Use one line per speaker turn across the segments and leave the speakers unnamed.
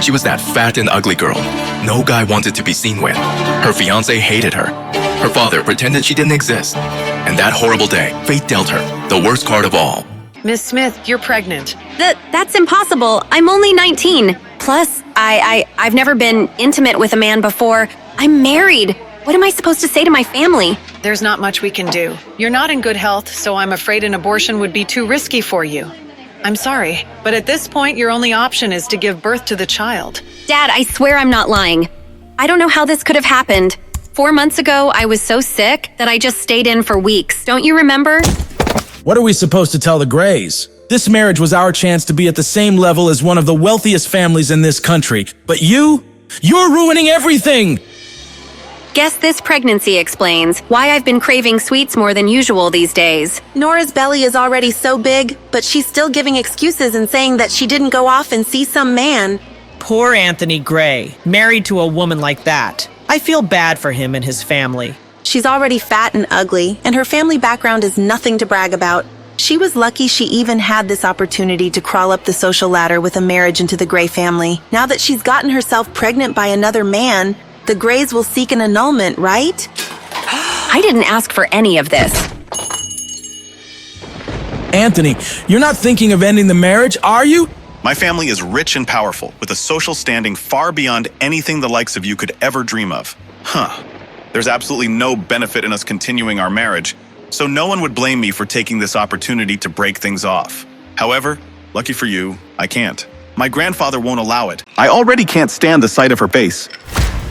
She was that fat and ugly girl no guy wanted to be seen with. Her fiancé hated her. Her father pretended she didn't exist. And that horrible day, fate dealt her the worst card of all.
Miss Smith, you're pregnant.
That's impossible. I'm only 19. Plus, I've never been intimate with a man before. I'm married. What am I supposed to say to my family?
There's not much we can do. You're not in good health, so I'm afraid an abortion would be too risky for you. I'm sorry, but at this point, your only option is to give birth to the child.
Dad, I swear I'm not lying. I don't know how this could have happened. 4 months ago, I was so sick that I just stayed in for weeks. Don't you remember?
What are we supposed to tell the Grays? This marriage was our chance to be at the same level as one of the wealthiest families in this country. But you're ruining everything!
Guess this pregnancy explains why I've been craving sweets more than usual these days.
Nora's belly is already so big, but she's still giving excuses and saying that she didn't go off and see some man.
Poor Anthony Gray, married to a woman like that. I feel bad for him and his family.
She's already fat and ugly, and her family background is nothing to brag about. She was lucky she even had this opportunity to crawl up the social ladder with a marriage into the Gray family. Now that she's gotten herself pregnant by another man, the Grays will seek an annulment, right?
I didn't ask for any of this.
Anthony, you're not thinking of ending the marriage, are you?
My family is rich and powerful, with a social standing far beyond anything the likes of you could ever dream of. There's absolutely no benefit in us continuing our marriage, so no one would blame me for taking this opportunity to break things off. However, lucky for you, I can't. My grandfather won't allow it. I already can't stand the sight of her face.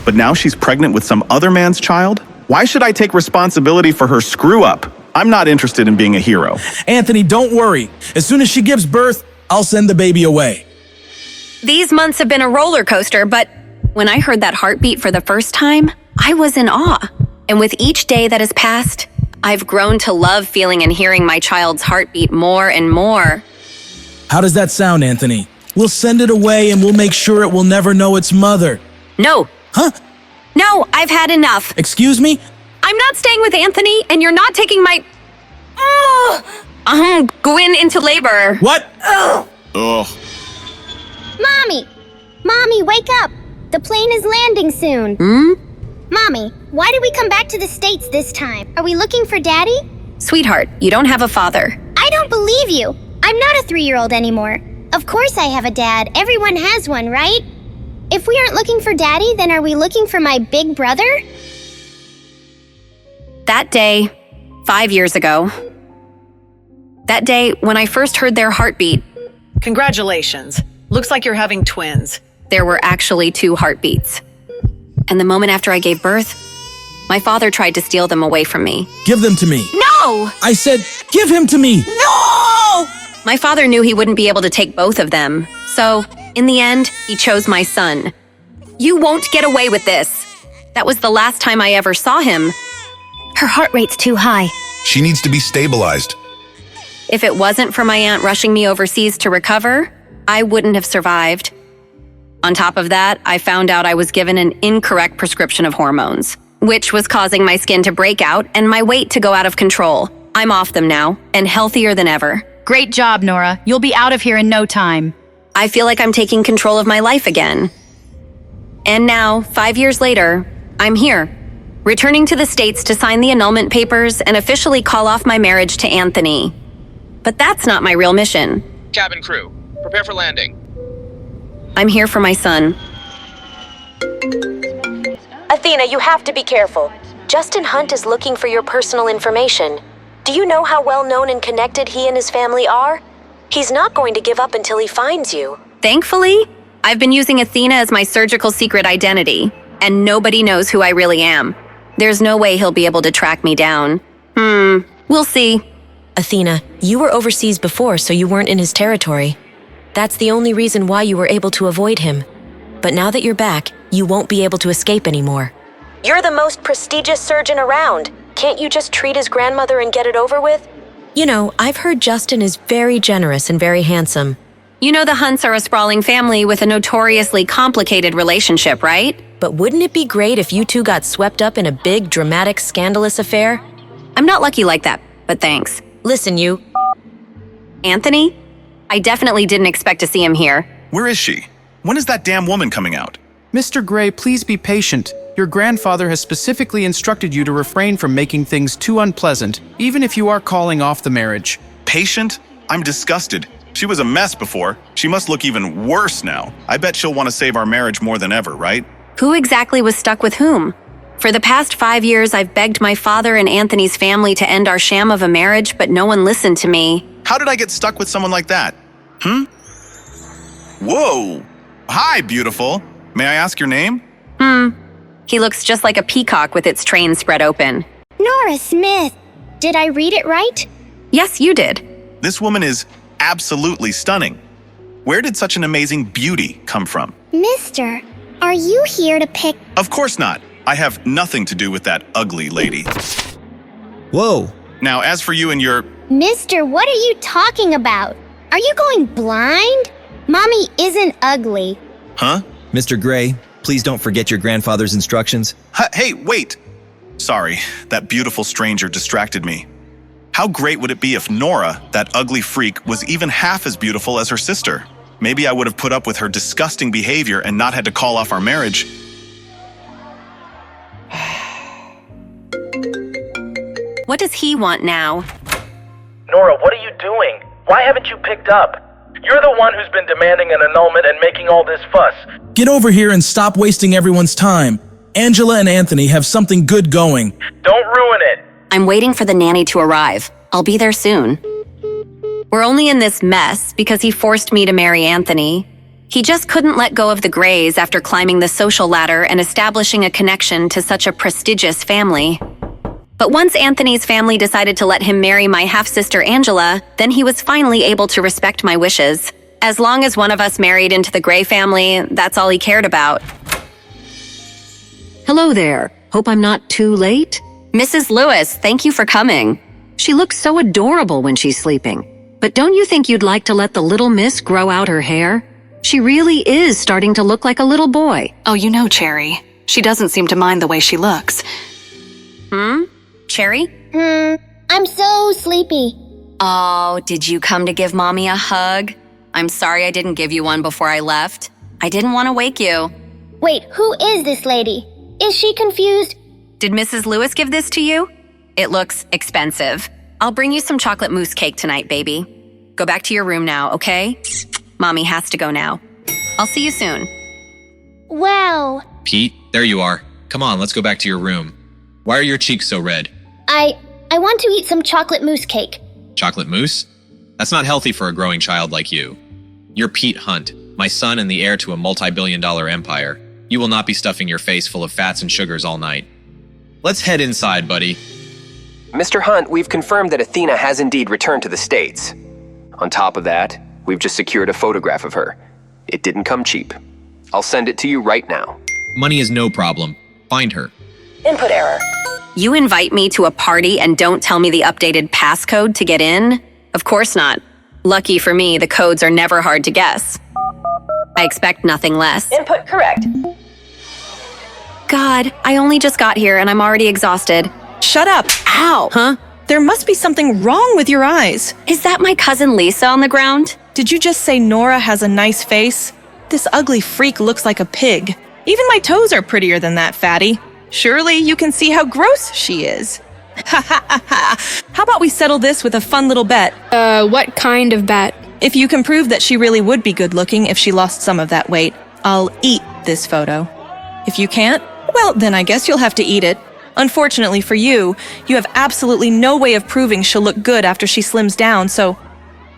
But now she's pregnant with some other man's child? Why should I take responsibility for her screw-up? I'm not interested in being a hero.
Anthony, don't worry. As soon as she gives birth, I'll send the baby away.
These months have been a roller coaster, but when I heard that heartbeat for the first time, I was in awe. And with each day that has passed, I've grown to love feeling and hearing my child's heartbeat more and more.
How does that sound, Anthony? We'll send it away and we'll make sure it will never know its mother.
No.
Huh?
No, I've had enough.
Excuse me?
I'm not staying with Anthony, and you're not taking my... going into labor.
What?
Ugh.
Mommy, wake up! The plane is landing soon. Mommy, why did we come back to the States this time? Are we looking for Daddy?
Sweetheart, you don't have a father.
I don't believe you. I'm not a 3-year-old anymore. Of course I have a dad. Everyone has one, right? If we aren't looking for Daddy, then are we looking for my big brother?
That day, 5 years ago, that day when I first heard their heartbeat,
Congratulations. Looks like you're having twins.
there were actually 2 heartbeats. And the moment after I gave birth, my father tried to steal them away from me.
Give them to me.
No!
I said, give him to me.
No! My father knew he wouldn't be able to take both of them. So, in the end, he chose my son. You won't get away with this. That was the last time I ever saw him.
Her heart rate's too high.
She needs to be stabilized.
If it wasn't for my aunt rushing me overseas to recover, I wouldn't have survived. On top of that, I found out I was given an incorrect prescription of hormones, which was causing my skin to break out and my weight to go out of control. I'm off them now, and healthier than ever.
Great job, Nora. You'll be out of here in no time.
I feel like I'm taking control of my life again. And now, 5 years later, I'm here, returning to the States to sign the annulment papers and officially call off my marriage to Anthony. But that's not my real mission.
Cabin crew, prepare for landing.
I'm here for my son.
Athena, you have to be careful. Justin Hunt is looking for your personal information. Do you know how well known and connected he and his family are? He's not going to give up until he finds you.
Thankfully, I've been using Athena as my surgical secret identity, and nobody knows who I really am. There's no way he'll be able to track me down. We'll see.
Athena, you were overseas before, so you weren't in his territory. That's the only reason why you were able to avoid him. But now that you're back, you won't be able to escape anymore. You're the most prestigious surgeon around. Can't you just treat his grandmother and get it over with? You know, I've heard Justin is very generous and very handsome.
You know the Hunts are a sprawling family with a notoriously complicated relationship, right?
But wouldn't it be great if you two got swept up in a big, dramatic, scandalous affair?
I'm not lucky like that, but thanks.
Listen, you...
Anthony? I definitely didn't expect to see him here.
Where is she? When is that damn woman coming out?
Mr. Gray, please be patient. Your grandfather has specifically instructed you to refrain from making things too unpleasant, even if you are calling off the marriage.
Patient? I'm disgusted. She was a mess before. She must look even worse now. I bet she'll want to save our marriage more than ever, right?
Who exactly was stuck with whom? For the past 5 years, I've begged my father and Anthony's family to end our sham of a marriage, but no one listened to me.
How did I get stuck with someone like that? Whoa! Hi, beautiful. May I ask your name?
He looks just like a peacock with its train spread open.
Nora Smith. Did I read it right?
Yes, you did.
This woman is absolutely stunning. Where did such an amazing beauty come from?
Mister, are you here to pick?
Of course not. I have nothing to do with that ugly lady.
Whoa.
Now, as for you and your...
Mister, what are you talking about? Are you going blind? Mommy isn't ugly.
Huh?
Mr. Gray, please don't forget your grandfather's instructions.
Hey, wait! Sorry, that beautiful stranger distracted me. How great would it be if Nora, that ugly freak, was even half as beautiful as her sister? Maybe I would have put up with her disgusting behavior and not had to call off our marriage.
What does he want now?
Nora, what are you doing? Why haven't you picked up? You're the one who's been demanding an annulment and making all this fuss.
Get over here and stop wasting everyone's time. Angela and Anthony have something good going.
Don't ruin it.
I'm waiting for the nanny to arrive. I'll be there soon. We're only in this mess because he forced me to marry Anthony. He just couldn't let go of the Grays after climbing the social ladder and establishing a connection to such a prestigious family. But once Anthony's family decided to let him marry my half-sister Angela, then he was finally able to respect my wishes. As long as one of us married into the Gray family, that's all he cared about.
Hello there. Hope I'm not too late.
Mrs. Lewis, thank you for coming.
She looks so adorable when she's sleeping. But don't you think you'd like to let the little miss grow out her hair? She really is starting to look like a little boy.
Oh, you know, Cherry. She doesn't seem to mind the way she looks.
Cherry?
I'm so sleepy.
Oh, did you come to give Mommy a hug? I'm sorry I didn't give you one before I left. I didn't want to wake you.
Wait, who is this lady? Is she confused?
Did Mrs. Lewis give this to you? It looks expensive. I'll bring you some chocolate mousse cake tonight, baby. Go back to your room now, okay? Mommy has to go now. I'll see you soon.
Wow.
Pete, there you are. Come on, let's go back to your room. Why are your cheeks so red?
I want to eat some chocolate mousse cake.
Chocolate mousse? That's not healthy for a growing child like you. You're Pete Hunt, my son and the heir to a multi-billion-dollar empire. You will not be stuffing your face full of fats and sugars all night. Let's head inside, buddy.
Mr. Hunt, we've confirmed that Athena has indeed returned to the States. On top of that, we've just secured a photograph of her. It didn't come cheap. I'll send it to you right now.
Money is no problem. Find her.
Input error.
You invite me to a party and don't tell me the updated passcode to get in? Of course not. Lucky for me, the codes are never hard to guess. I expect nothing less.
Input correct.
God, I only just got here and I'm already exhausted.
Shut up.
Ow!
Huh? There must be something wrong with your eyes.
Is that my cousin Lisa on the ground?
Did you just say Nora has a nice face? This ugly freak looks like a pig. Even my toes are prettier than that, fatty. Surely you can see how gross she is. Ha ha ha ha. How about we settle this with a fun little bet?
What kind of bet?
If you can prove that she really would be good looking if she lost some of that weight, I'll eat this photo. If you can't, well, then I guess you'll have to eat it. Unfortunately for you, you have absolutely no way of proving she'll look good after she slims down, so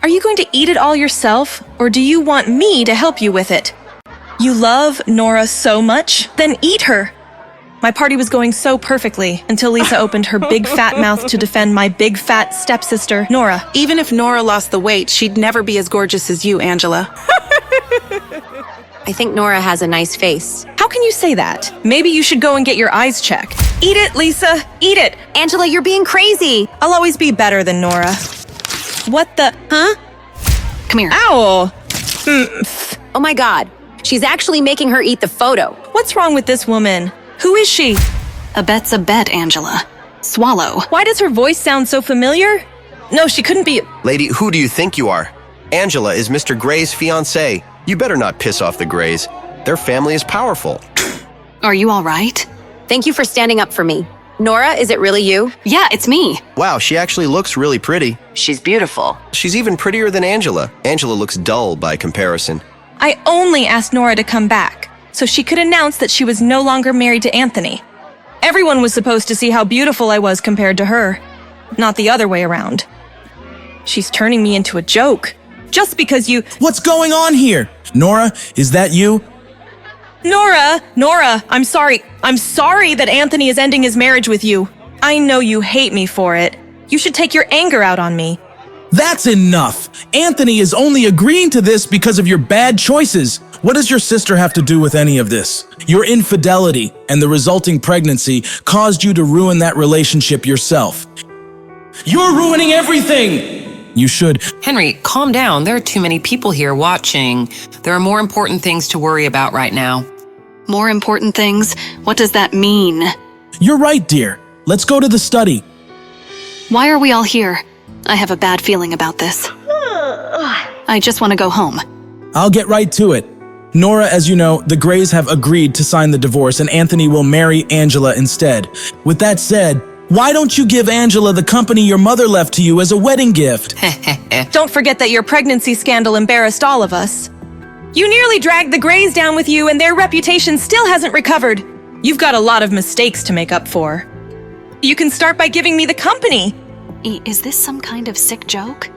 are you going to eat it all yourself, or do you want me to help you with it? You love Nora so much? Then eat her! My party was going so perfectly until Lisa opened her big fat mouth to defend my big fat stepsister, Nora.
Even if Nora lost the weight, she'd never be as gorgeous as you, Angela.
I think Nora has a nice face.
How can you say that? Maybe you should go and get your eyes checked. Eat it, Lisa! Eat it!
Angela, you're being crazy!
I'll always be better than Nora. What the—
Huh? Come here.
Ow!
Oh my God. She's actually making her eat the photo.
What's wrong with this woman? Who is she?
A bet's a bet, Angela. Swallow.
Why does her voice sound so familiar? No, she couldn't be—
Lady, who do you think you are? Angela is Mr. Gray's fiancée.
You better not piss off the Greys. Their family is powerful.
Are you all right?
Thank you for standing up for me. Nora, is it really you?
Yeah, it's me.
Wow, she actually looks really pretty.
She's beautiful.
She's even prettier than Angela. Angela looks dull by comparison.
I only asked Nora to come back, so she could announce that she was no longer married to Anthony. Everyone was supposed to see how beautiful I was compared to her, not the other way around. She's turning me into a joke, just because you—
What's going on here? Nora, is that you?
Nora, I'm sorry. I'm sorry that Anthony is ending his marriage with you. I know you hate me for it. You should take your anger out on me.
That's enough. Anthony is only agreeing to this because of your bad choices. What does your sister have to do with any of this? Your infidelity and the resulting pregnancy caused you to ruin that relationship yourself. You're ruining everything! You should—
Henry, calm down. There are too many people here watching. There are more important things to worry about right now.
More important things? What does that mean?
You're right, dear. Let's go to the study.
Why are we all here? I have a bad feeling about this. I just want to go home.
I'll get right to it. Nora, as you know, the Greys have agreed to sign the divorce and Anthony will marry Angela instead. With that said, why don't you give Angela the company your mother left to you as a wedding gift?
Don't forget that your pregnancy scandal embarrassed all of us. You nearly dragged the Greys down with you and their reputation still hasn't recovered. You've got a lot of mistakes to make up for. You can start by giving me the company.
Is this some kind of sick joke?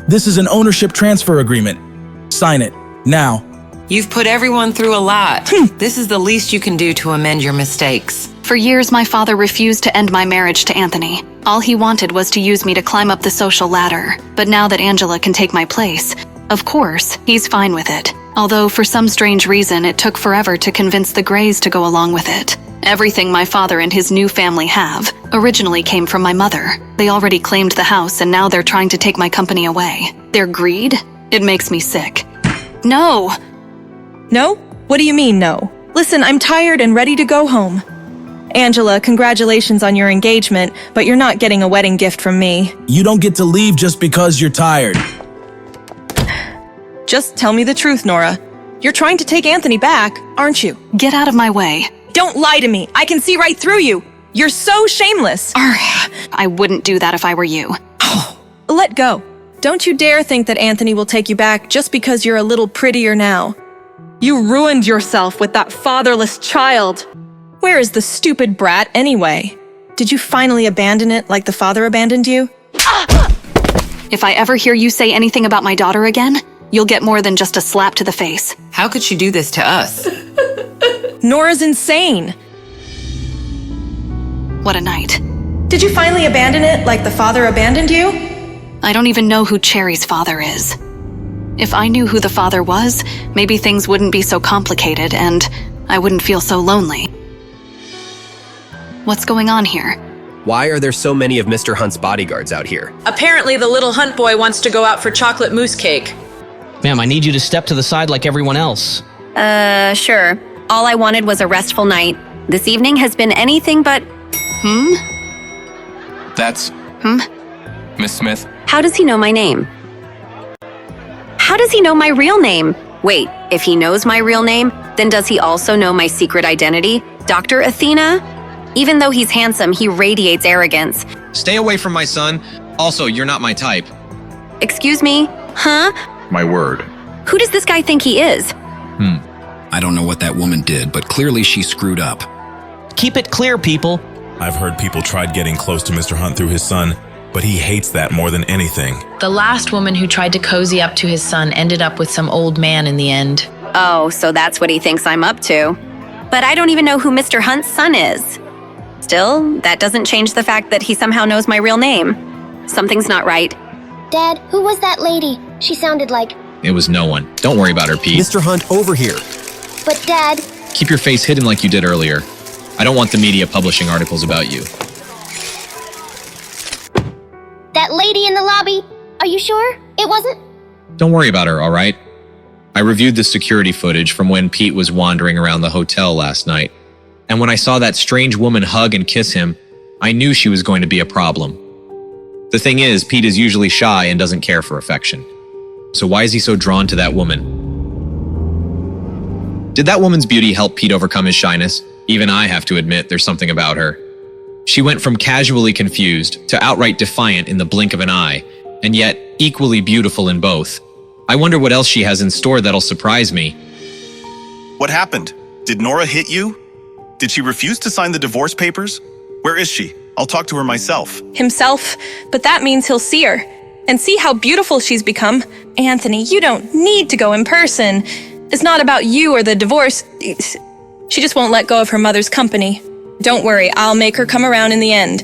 This is an ownership transfer agreement. Sign it, now.
You've put everyone through a lot. This is the least you can do to amend your mistakes.
For years, my father refused to end my marriage to Anthony. All he wanted was to use me to climb up the social ladder. But now that Angela can take my place, of course, he's fine with it. Although for some strange reason, it took forever to convince the Greys to go along with it. Everything my father and his new family have originally came from my mother. They already claimed the house and now they're trying to take my company away. Their greed? It makes me sick. No!
No? What do you mean, no? Listen, I'm tired and ready to go home. Angela, congratulations on your engagement, but you're not getting a wedding gift from me.
You don't get to leave just because you're tired.
Just tell me the truth, Nora. You're trying to take Anthony back, aren't you?
Get out of my way.
Don't lie to me. I can see right through you. You're so shameless.
I wouldn't do that if I were you.
Let go. Don't you dare think that Anthony will take you back just because you're a little prettier now. You ruined yourself with that fatherless child. Where is the stupid brat anyway? Did you finally abandon it like the father abandoned you?
If I ever hear you say anything about my daughter again, you'll get more than just a slap to the face.
How could she do this to us?
Nora's insane.
What a night.
Did you finally abandon it like the father abandoned you?
I don't even know who Cherry's father is. If I knew who the father was, maybe things wouldn't be so complicated and I wouldn't feel so lonely. What's going on here?
Why are there so many of Mr. Hunt's bodyguards out here?
Apparently the little Hunt boy wants to go out for chocolate mousse cake.
Ma'am, I need you to step to the side like everyone else.
Sure. All I wanted was a restful night. This evening has been anything but—
That's Miss Smith.
How does he know my name? How does he know my real name? Wait, if he knows my real name, then does he also know my secret identity? Dr. Athena? Even though he's handsome, he radiates arrogance.
Stay away from my son. Also, you're not my type.
Excuse me? Huh?
My word.
Who does this guy think he is?
I don't know what that woman did, but clearly she screwed up.
Keep it clear, people.
I've heard people tried getting close to Mr. Hunt through his son, but he hates that more than anything.
The last woman who tried to cozy up to his son ended up with some old man in the end.
Oh, so that's what he thinks I'm up to. But I don't even know who Mr. Hunt's son is. Still, that doesn't change the fact that he somehow knows my real name. Something's not right.
Dad, who was that lady? She sounded like—
It was no one. Don't worry about her, Pete.
Mr. Hunt, over here.
But Dad—
Keep your face hidden like you did earlier. I don't want the media publishing articles about you.
That lady in the lobby? Are you sure? It wasn't?
Don't worry about her, all right? I reviewed the security footage from when Pete was wandering around the hotel last night. And when I saw that strange woman hug and kiss him, I knew she was going to be a problem. The thing is, Pete is usually shy and doesn't care for affection. So why is he so drawn to that woman? Did that woman's beauty help Pete overcome his shyness? Even I have to admit there's something about her. She went from casually confused to outright defiant in the blink of an eye, and yet equally beautiful in both. I wonder what else she has in store that'll surprise me.
What happened? Did Nora hit you? Did she refuse to sign the divorce papers? Where is she? I'll talk to her myself.
Himself, but that means he'll see her and see how beautiful she's become. Anthony, you don't need to go in person. It's not about you or the divorce. She just won't let go of her mother's company. Don't worry, I'll make her come around in the end.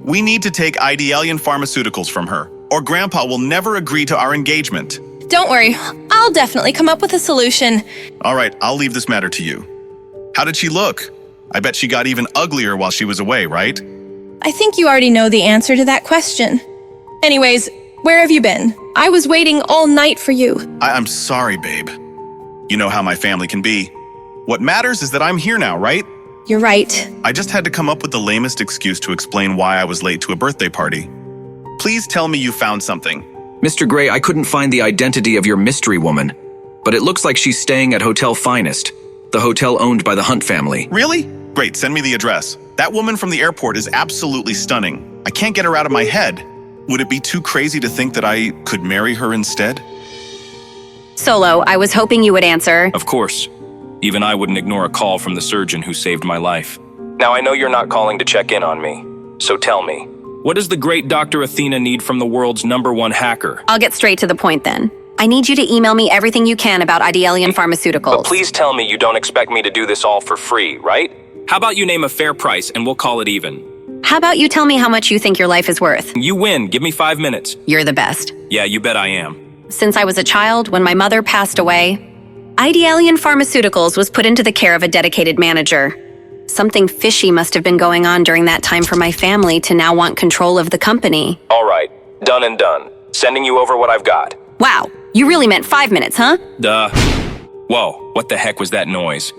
We need to take Idealian Pharmaceuticals from her, or Grandpa will never agree to our engagement.
Don't worry, I'll definitely come up with a solution.
All right, I'll leave this matter to you. How did she look? I bet she got even uglier while she was away, right?
I think you already know the answer to that question. Anyways, where have you been? I was waiting all night for you.
I'm sorry, babe. You know how my family can be. What matters is that I'm here now, right?
You're right.
I just had to come up with the lamest excuse to explain why I was late to a birthday party. Please tell me you found something.
Mr. Gray, I couldn't find the identity of your mystery woman, but it looks like she's staying at Hotel Finest, the hotel owned by the Hunt family.
Really? Great, send me the address. That woman from the airport is absolutely stunning. I can't get her out of my head. Would it be too crazy to think that I could marry her instead?
Solo, I was hoping you would answer.
Of course. Even I wouldn't ignore a call from the surgeon who saved my life. Now I know you're not calling to check in on me, so tell me, what does the great Dr. Athena need from the world's #1 hacker?
I'll get straight to the point then. I need you to email me everything you can about Idealian Pharmaceuticals.
But please tell me you don't expect me to do this all for free, right? How about you name a fair price and we'll call it even?
How about you tell me how much you think your life is worth?
You win. Give me 5 minutes.
You're the best.
Yeah, you bet I am.
Since I was a child, when my mother passed away, Idealian Pharmaceuticals was put into the care of a dedicated manager. Something fishy must have been going on during that time for my family to now want control of the company.
All right, done and done. Sending you over what I've got.
Wow, you really meant 5 minutes, huh?
Duh. Whoa, what the heck was that noise?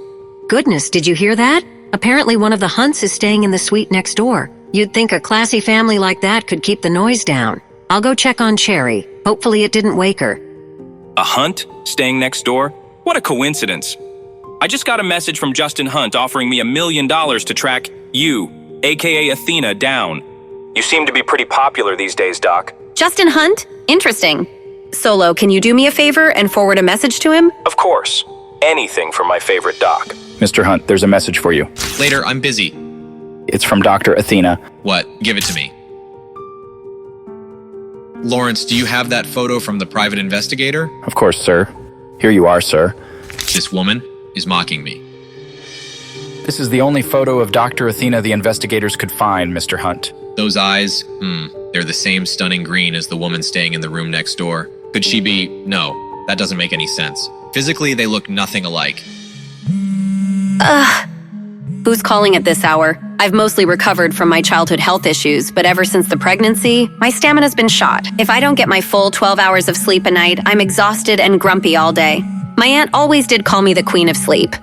Goodness, did you hear that? Apparently one of the Hunts is staying in the suite next door. You'd think a classy family like that could keep the noise down. I'll go check on Cherry. Hopefully it didn't wake her.
A Hunt staying next door? What a coincidence. I just got a message from Justin Hunt offering me $1 million to track you, aka Athena, down. You seem to be pretty popular these days, Doc.
Justin Hunt? Interesting. Solo, can you do me a favor and forward a message to him?
Of course. Anything for my favorite Doc.
Mr. Hunt, there's a message for you.
Later, I'm busy.
It's from Dr. Athena.
What? Give it to me. Lawrence, do you have that photo from the private investigator?
Of course, sir. Here you are, sir.
This woman is mocking me.
This is the only photo of Dr. Athena the investigators could find, Mr. Hunt.
Those eyes, they're the same stunning green as the woman staying in the room next door. Could she be? No, that doesn't make any sense. Physically, they look nothing alike.
Who's calling at this hour? I've mostly recovered from my childhood health issues, but ever since the pregnancy, my stamina's been shot. If I don't get my full 12 hours of sleep a night, I'm exhausted and grumpy all day. My aunt always did call me the Queen of Sleep.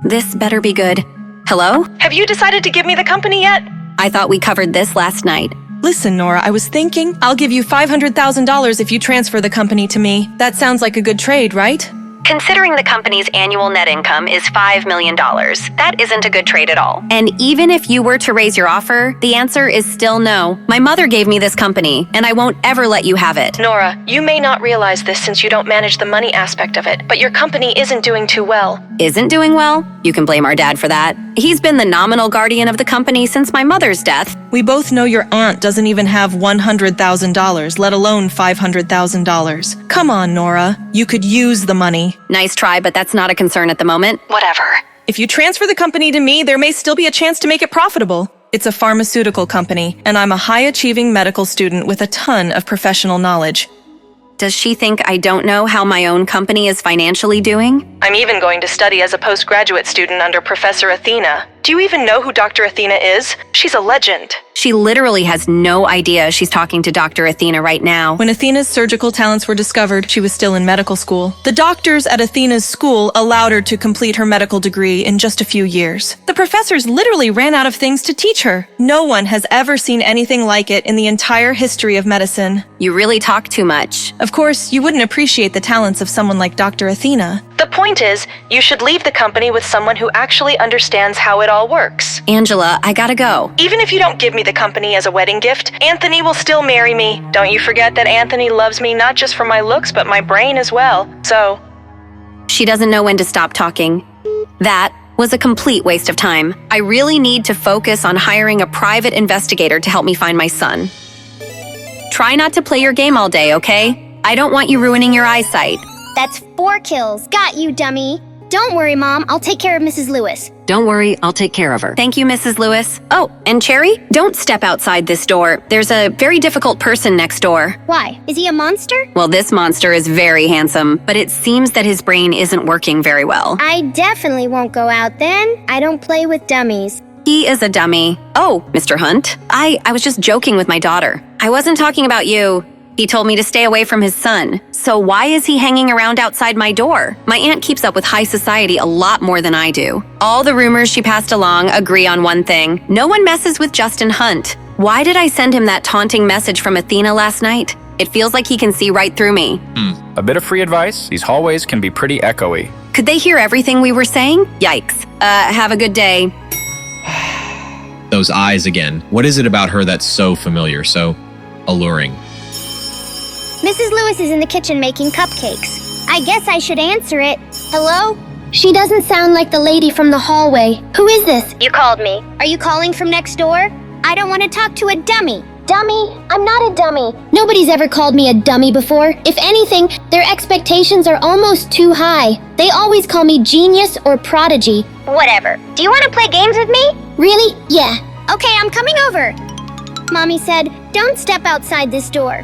This better be good. Hello?
Have you decided to give me the company yet?
I thought we covered this last night.
Listen, Nora, I was thinking I'll give you $500,000 if you transfer the company to me. That sounds like a good trade, right?
Considering the company's annual net income is $5 million, that isn't a good trade at all. And even if you were to raise your offer, the answer is still no. My mother gave me this company, and I won't ever let you have it.
Nora, you may not realize this since you don't manage the money aspect of it, but your company isn't doing too well.
Isn't doing well? You can blame our dad for that. He's been the nominal guardian of the company since my mother's death.
We both know your aunt doesn't even have $100,000, let alone $500,000. Come on, Nora. You could use the money.
Nice try, but that's not a concern at the moment.
Whatever. If you transfer the company to me, there may still be a chance to make it profitable. It's a pharmaceutical company, and I'm a high-achieving medical student with a ton of professional knowledge.
Does she think I don't know how my own company is financially doing?
I'm even going to study as a postgraduate student under Professor Athena. Do you even know who Dr. Athena is? She's a legend.
She literally has no idea she's talking to Dr. Athena right now.
When Athena's surgical talents were discovered, she was still in medical school. The doctors at Athena's school allowed her to complete her medical degree in just a few years. The professors literally ran out of things to teach her. No one has ever seen anything like it in the entire history of medicine.
You really talk too much.
Of course, you wouldn't appreciate the talents of someone like Dr. Athena. The point is, you should leave the company with someone who actually understands how it all works.
Angela, I gotta go.
Even if you don't give me the company as a wedding gift, Anthony will still marry me. Don't you forget that Anthony loves me not just for my looks, but my brain as well. So...
She doesn't know when to stop talking. That was a complete waste of time. I really need to focus on hiring a private investigator to help me find my son. Try not to play your game all day, okay? I don't want you ruining your eyesight.
That's 4 kills. Got you, dummy. Don't worry, Mom. I'll take care of Mrs. Lewis.
Don't worry, I'll take care of her.
Thank you, Mrs. Lewis. Oh, and Cherry, don't step outside this door. There's a very difficult person next door.
Why? Is he a monster?
Well, this monster is very handsome, but it seems that his brain isn't working very well.
I definitely won't go out then. I don't play with dummies.
He is a dummy. Oh, Mr. Hunt, I was just joking with my daughter. I wasn't talking about you. He told me to stay away from his son. So why is he hanging around outside my door? My aunt keeps up with high society a lot more than I do. All the rumors she passed along agree on one thing. No one messes with Justin Hunt. Why did I send him that taunting message from Athena last night? It feels like he can see right through me.
A bit of free advice. These hallways can be pretty echoey.
Could they hear everything we were saying? Yikes. Have a good day.
Those eyes again. What is it about her that's so familiar, so alluring?
Mrs. Lewis is in the kitchen making cupcakes. I guess I should answer it. Hello? She doesn't sound like the lady from the hallway. Who is this? You called me. Are you calling from next door? I don't want to talk to a dummy. Dummy? I'm not a dummy. Nobody's ever called me a dummy before. If anything, their expectations are almost too high. They always call me genius or prodigy. Whatever. Do you want to play games with me? Really? Yeah. Okay, I'm coming over. Mommy said, don't step outside this door.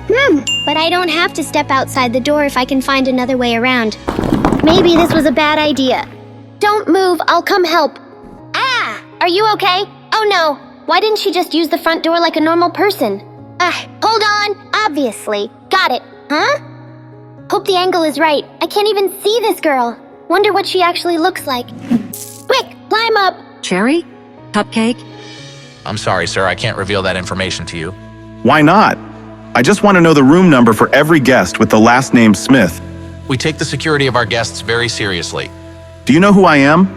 But I don't have to step outside the door if I can find another way around. Maybe this was a bad idea. Don't move, I'll come help. Ah! Are you okay? Oh no. Why didn't she just use the front door like a normal person? Hold on. Obviously. Got it. Huh? Hope the angle is right. I can't even see this girl. Wonder what she actually looks like. Quick, climb up.
Cherry? Cupcake?
I'm sorry, sir. I can't reveal that information to you.
Why not? I just want to know the room number for every guest with the last name Smith.
We take the security of our guests very seriously.
Do you know who I am?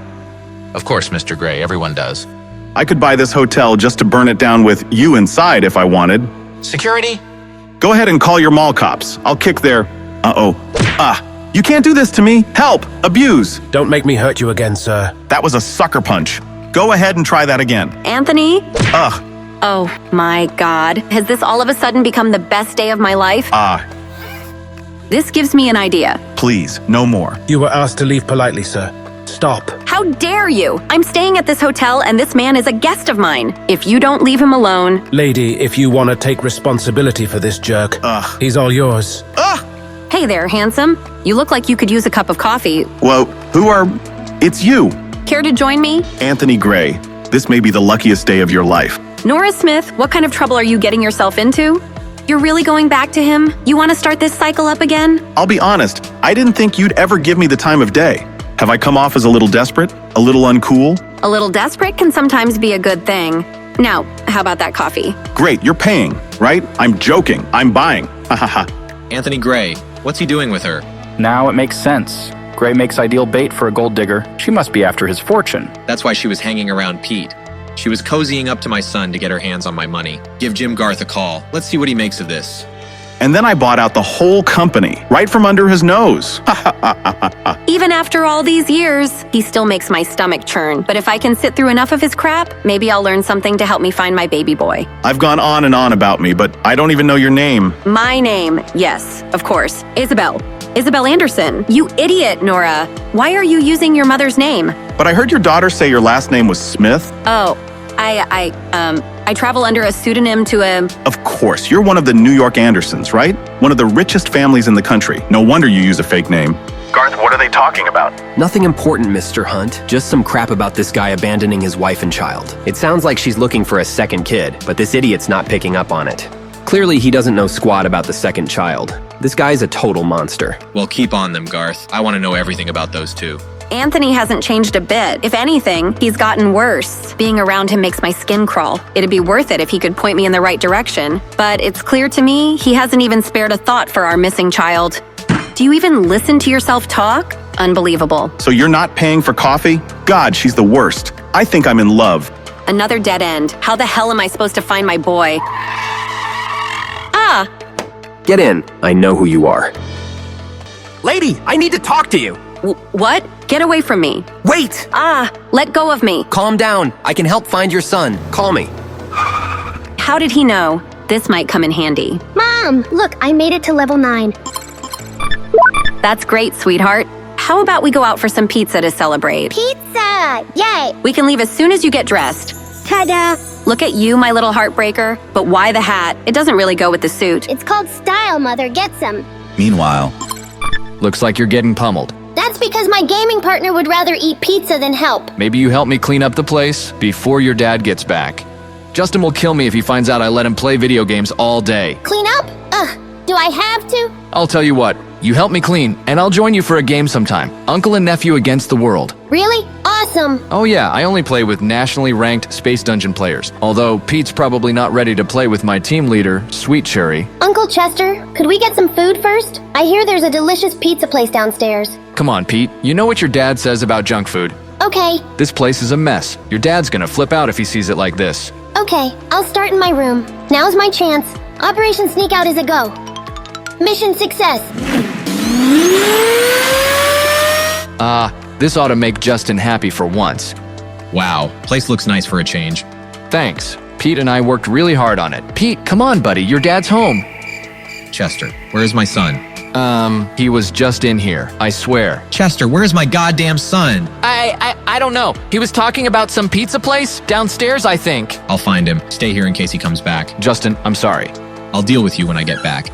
Of course, Mr. Gray. Everyone does.
I could buy this hotel just to burn it down with you inside if I wanted.
Security?
Go ahead and call your mall cops. I'll kick their... You can't do this to me. Help! Abuse!
Don't make me hurt you again, sir.
That was a sucker punch. Go ahead and try that again.
Anthony?
Ugh.
Oh my God. Has this all of a sudden become the best day of my life? This gives me an idea.
Please, no more.
You were asked to leave politely, sir. Stop.
How dare you? I'm staying at this hotel and this man is a guest of mine. If you don't leave him alone...
Lady, if you want to take responsibility for this jerk, he's all yours.
Hey there, handsome. You look like you could use a cup of coffee.
Whoa, It's you.
Care to join me?
Anthony Gray. This may be the luckiest day of your life.
Nora Smith, what kind of trouble are you getting yourself into? You're really going back to him? You want to start this cycle up again?
I'll be honest, I didn't think you'd ever give me the time of day. Have I come off as a little desperate? A little uncool?
A little desperate can sometimes be a good thing. Now, how about that coffee?
Great, you're paying, right? I'm joking. I'm buying. Ha ha ha.
Anthony Gray, what's he doing with her?
Now it makes sense. Gray makes ideal bait for a gold digger. She must be after his fortune.
That's why she was hanging around Pete. She was cozying up to my son to get her hands on my money. Give Jim Garth a call. Let's see what he makes of this.
And then I bought out the whole company, right from under his nose.
Even after all these years, he still makes my stomach churn. But if I can sit through enough of his crap, maybe I'll learn something to help me find my baby boy.
I've gone on and on about me, but I don't even know your name.
My name, yes, of course. Isabel. Isabel Anderson. You idiot, Nora. Why are you using your mother's name?
But I heard your daughter say your last name was Smith.
Oh, I travel under a pseudonym to a...
Of course, you're one of the New York Andersons, right? One of the richest families in the country. No wonder you use a fake name. Garth, what are they talking about?
Nothing important, Mr. Hunt. Just some crap about this guy abandoning his wife and child. It sounds like she's looking for a second kid, but this idiot's not picking up on it. Clearly, he doesn't know squat about the second child. This guy's a total monster.
Well, keep on them, Garth. I want to know everything about those two.
Anthony hasn't changed a bit. If anything, he's gotten worse. Being around him makes my skin crawl. It'd be worth it if he could point me in the right direction. But it's clear to me he hasn't even spared a thought for our missing child. Do you even listen to yourself talk? Unbelievable.
So you're not paying for coffee? God, she's the worst. I think I'm in love.
Another dead end. How the hell am I supposed to find my boy? Ah!
Get in. I know who you are. Lady, I need to talk to you.
What? Get away from me.
Wait!
Ah! Let go of me.
Calm down. I can help find your son. Call me.
How did he know? This might come in handy.
Mom, look, I made it to level 9.
That's great, sweetheart. How about we go out for some pizza to celebrate?
Pizza! Yay!
We can leave as soon as you get dressed.
Ta-da!
Look at you, my little heartbreaker. But why the hat? It doesn't really go with the suit.
It's called style, Mother. Get some.
Meanwhile, looks like you're getting pummeled.
That's because my gaming partner would rather eat pizza than help.
Maybe you help me clean up the place before your dad gets back. Justin will kill me if he finds out I let him play video games all day.
Clean up? Ugh, do I have to?
I'll tell you what, you help me clean, and I'll join you for a game sometime. Uncle and nephew against the world.
Really? Awesome.
Oh yeah, I only play with nationally ranked Space Dungeon players. Although Pete's probably not ready to play with my team leader, Sweet Cherry.
Uncle Chester, could we get some food first? I hear there's a delicious pizza place downstairs.
Come on, Pete. You know what your dad says about junk food.
Okay.
This place is a mess. Your dad's gonna flip out if he sees it like this.
Okay, I'll start in my room. Now's my chance. Operation Sneak Out is a go. Mission success.
This ought to make Justin happy for once.
Wow, place looks nice for a change.
Thanks. Pete and I worked really hard on it. Pete, come on, buddy. Your dad's home.
Chester, where is my son?
He was just in here. I swear.
Chester, where is my goddamn son?
I don't know. He was talking about some pizza place downstairs, I think.
I'll find him. Stay here in case he comes back.
Justin, I'm sorry.
I'll deal with you when I get back.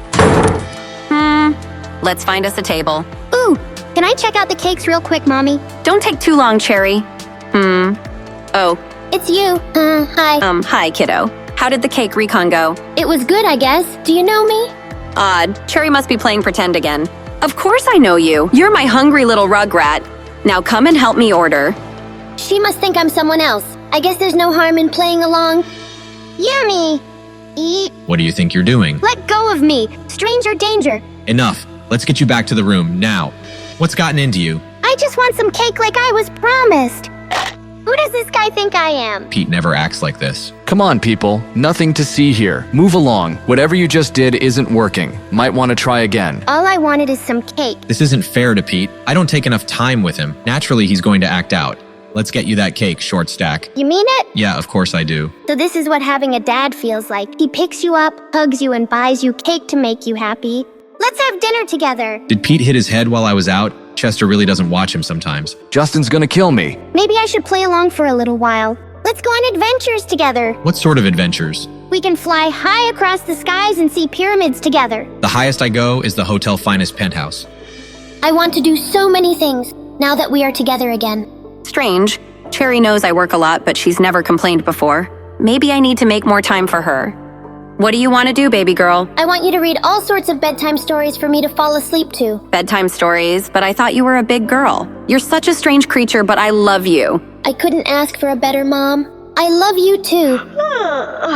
Let's find us a table.
Ooh, can I check out the cakes real quick, Mommy?
Don't take too long, Cherry. Oh.
It's you. Hi.
Hi, kiddo. How did the cake recon go?
It was good, I guess. Do you know me?
Odd. Cherry must be playing pretend again. Of course I know you. You're my hungry little rugrat. Now come and help me order.
She must think I'm someone else. I guess there's no harm in playing along. Yummy. Eat.
What do you think you're doing?
Let go of me. Stranger danger.
Enough. Let's get you back to the room, now. What's gotten into you?
I just want some cake like I was promised. Who does this guy think I am?
Pete never acts like this.
Come on, people. Nothing to see here. Move along. Whatever you just did isn't working. Might want to try again.
All I wanted is some cake.
This isn't fair to Pete. I don't take enough time with him. Naturally, he's going to act out. Let's get you that cake, short stack.
You mean it?
Yeah, of course I do.
So this is what having a dad feels like. He picks you up, hugs you, and buys you cake to make you happy. Let's have dinner together.
Did Pete hit his head while I was out? Chester really doesn't watch him sometimes.
Justin's gonna kill me.
Maybe I should play along for a little while. Let's go on adventures together.
What sort of adventures?
We can fly high across the skies and see pyramids together.
The highest I go is the Hotel Finest penthouse.
I want to do so many things now that we are together again.
Strange. Cherry knows I work a lot, but she's never complained before. Maybe I need to make more time for her. What do you want to do, baby girl?
I want you to read all sorts of bedtime stories for me to fall asleep to.
Bedtime stories, but I thought you were a big girl. You're such a strange creature, but I love you.
I couldn't ask for a better mom. I love you too.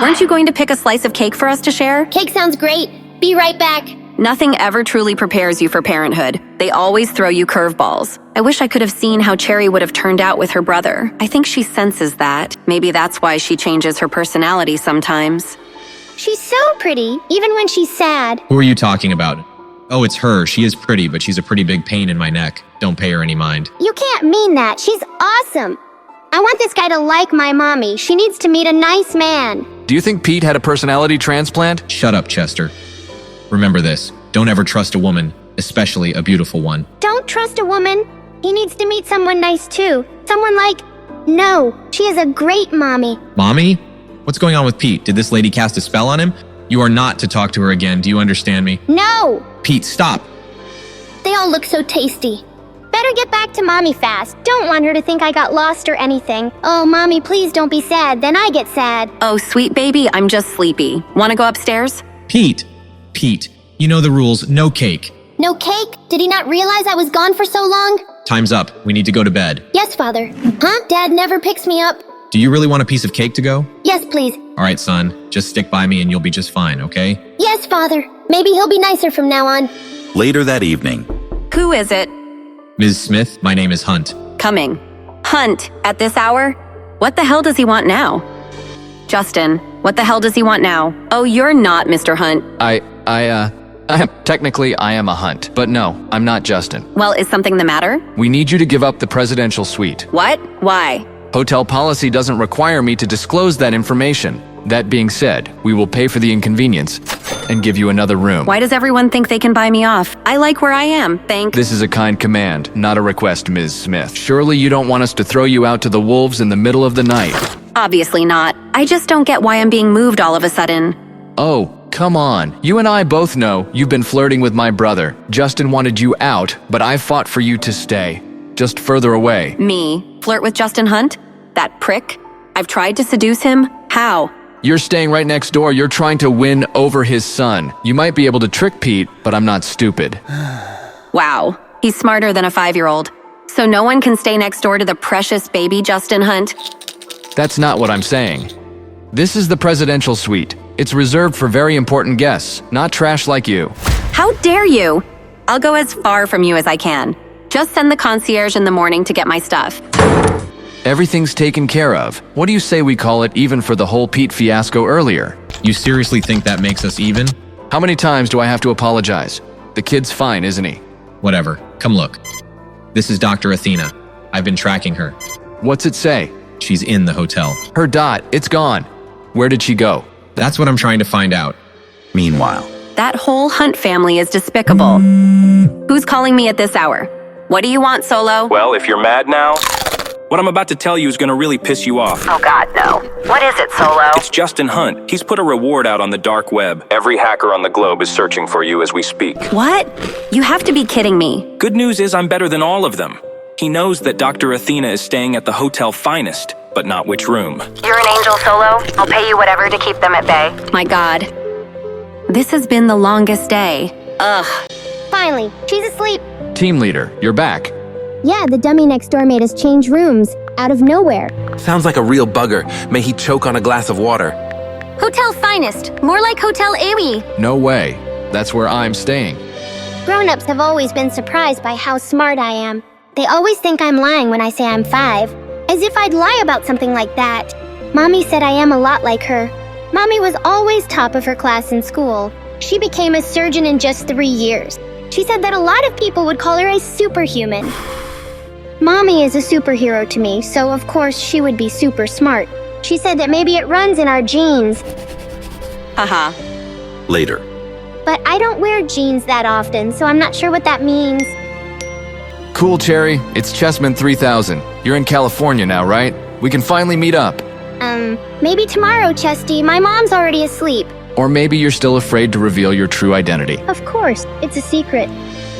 Weren't you going to pick a slice of cake for us to share?
Cake sounds great. Be right back.
Nothing ever truly prepares you for parenthood. They always throw you curveballs. I wish I could have seen how Cherry would have turned out with her brother. I think she senses that. Maybe that's why she changes her personality sometimes.
She's so pretty, even when she's sad.
Who are you talking about? Oh, it's her. She is pretty, but she's a pretty big pain in my neck. Don't pay her any mind.
You can't mean that. She's awesome. I want this guy to like my mommy. She needs to meet a nice man.
Do you think Pete had a personality transplant?
Shut up, Chester. Remember this. Don't ever trust a woman, especially a beautiful one.
Don't trust a woman. He needs to meet someone nice too. Someone like... No, she is a great mommy.
Mommy? What's going on with Pete? Did this lady cast a spell on him? You are not to talk to her again. Do you understand me?
No!
Pete, stop!
They all look so tasty. Better get back to mommy fast. Don't want her to think I got lost or anything. Oh, mommy, please don't be sad. Then I get sad.
Oh, sweet baby, I'm just sleepy. Want to go upstairs?
Pete! Pete, you know the rules. No cake.
No cake? Did he not realize I was gone for so long?
Time's up. We need to go to bed.
Yes, Father. Huh? Dad never picks me up.
Do you really want a piece of cake to go?
Yes, please.
All right, son. Just stick by me and you'll be just fine, okay?
Yes, Father. Maybe he'll be nicer from now on.
Later that evening.
Who is it?
Ms. Smith, my name is Hunt.
Coming. Hunt, at this hour? What the hell does he want now? Justin, what the hell does he want now? Oh, you're not Mr. Hunt.
Technically, I am a Hunt, but no, I'm not Justin.
Well, is something the matter?
We need you to give up the presidential suite.
What? Why?
Hotel policy doesn't require me to disclose that information. That being said, we will pay for the inconvenience and give you another room.
Why does everyone think they can buy me off? I like where I am, thank—
This is a kind command, not a request, Ms. Smith. Surely you don't want us to throw you out to the wolves in the middle of the night.
Obviously not. I just don't get why I'm being moved all of a sudden.
Oh, come on. You and I both know you've been flirting with my brother. Justin wanted you out, but I fought for you to stay. Just further away.
Me? Flirt with Justin Hunt? That prick? I've tried to seduce him? How?
You're staying right next door. You're trying to win over his son. You might be able to trick Pete, but I'm not stupid.
Wow. He's smarter than a 5-year-old. So no one can stay next door to the precious baby Justin Hunt?
That's not what I'm saying. This is the presidential suite. It's reserved for very important guests, not trash like you.
How dare you? I'll go as far from you as I can. Just send the concierge in the morning to get my stuff.
Everything's taken care of. What do you say we call it even for the whole Pete fiasco earlier?
You seriously think that makes us even?
How many times do I have to apologize? The kid's fine, isn't he?
Whatever. Come look. This is Dr. Athena. I've been tracking her.
What's it say?
She's in the hotel.
Her dot, it's gone. Where did she go?
That's what I'm trying to find out.
Meanwhile,
that whole Hunt family is despicable. Who's calling me at this hour? What do you want, Solo?
Well, if you're mad now, what I'm about to tell you is gonna really piss you off.
Oh God, no. What is it, Solo?
It's Justin Hunt. He's put a reward out on the dark web. Every hacker on the globe is searching for you as we speak.
What? You have to be kidding me.
Good news is I'm better than all of them. He knows that Dr. Athena is staying at the Hotel Finest, but not which room.
You're an angel, Solo. I'll pay you whatever to keep them at bay. My God. This has been the longest day. Ugh.
Finally, she's asleep.
Team leader, you're back.
Yeah, the dummy next door made us change rooms, out of nowhere.
Sounds like a real bugger. May he choke on a glass of water.
Hotel Finest, more like Hotel Awi.
No way. That's where I'm staying.
Grown-ups have always been surprised by how smart I am. They always think I'm lying when I say I'm 5, as if I'd lie about something like that. Mommy said I am a lot like her. Mommy was always top of her class in school. She became a surgeon in just 3 years. She said that a lot of people would call her a superhuman. Mommy is a superhero to me, so of course she would be super smart. She said that maybe it runs in our genes.
Haha.
Later.
But I don't wear jeans that often, so I'm not sure what that means.
Cool, Cherry. It's Chessman 3000. You're in California now, right? We can finally meet up.
Maybe tomorrow, Chesty. My mom's already asleep.
Or maybe you're still afraid to reveal your true identity.
Of course, it's a secret.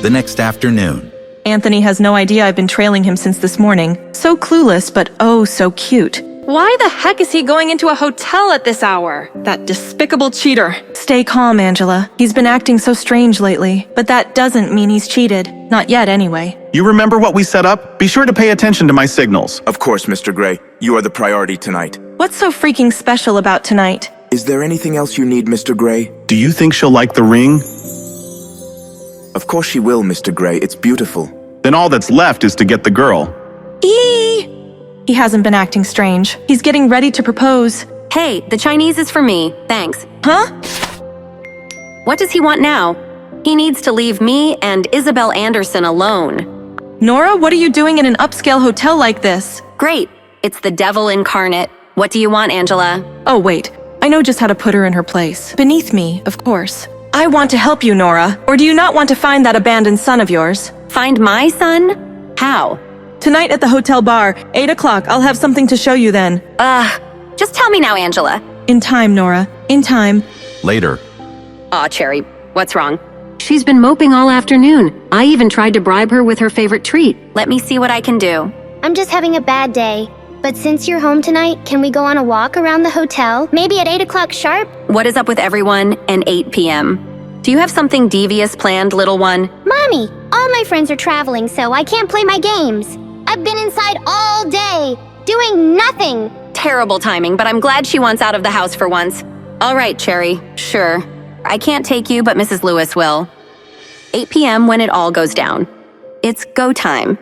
The next afternoon.
Anthony has no idea I've been trailing him since this morning. So clueless, but oh so cute. Why the heck is he going into a hotel at this hour? That despicable cheater. Stay calm, Angela. He's been acting so strange lately, but that doesn't mean he's cheated. Not yet, anyway.
You remember what we set up? Be sure to pay attention to my signals.
Of course, Mr. Gray. You are the priority tonight.
What's so freaking special about tonight?
Is there anything else you need, Mr. Gray?
Do you think she'll like the ring?
Of course she will, Mr. Gray. It's beautiful.
Then all that's left is to get the girl.
He hasn't been acting strange. He's getting ready to propose.
Hey, the Chinese is for me. Thanks.
Huh?
What does he want now? He needs to leave me and Isabel Anderson alone.
Nora, what are you doing in an upscale hotel like this?
Great. It's the devil incarnate. What do you want, Angela?
Oh, wait. I know just how to put her in her place. Beneath me, of course. I want to help you, Nora. Or do you not want to find that abandoned son of yours?
Find my son? How?
Tonight at the hotel bar, 8 o'clock. I'll have something to show you then.
Just tell me now, Angela.
In time, Nora. In time.
Later.
Aw, Cherry. What's wrong?
She's been moping all afternoon. I even tried to bribe her with her favorite treat.
Let me see what I can do.
I'm just having a bad day. But since you're home tonight, can we go on a walk around the hotel? Maybe at 8 o'clock sharp?
What is up with everyone and 8 p.m.? Do you have something devious planned, little one?
Mommy, all my friends are traveling, so I can't play my games. I've been inside all day, doing nothing.
Terrible timing, but I'm glad she wants out of the house for once. All right, Cherry, sure. I can't take you, but Mrs. Lewis will. 8 p.m. when it all goes down. It's go time.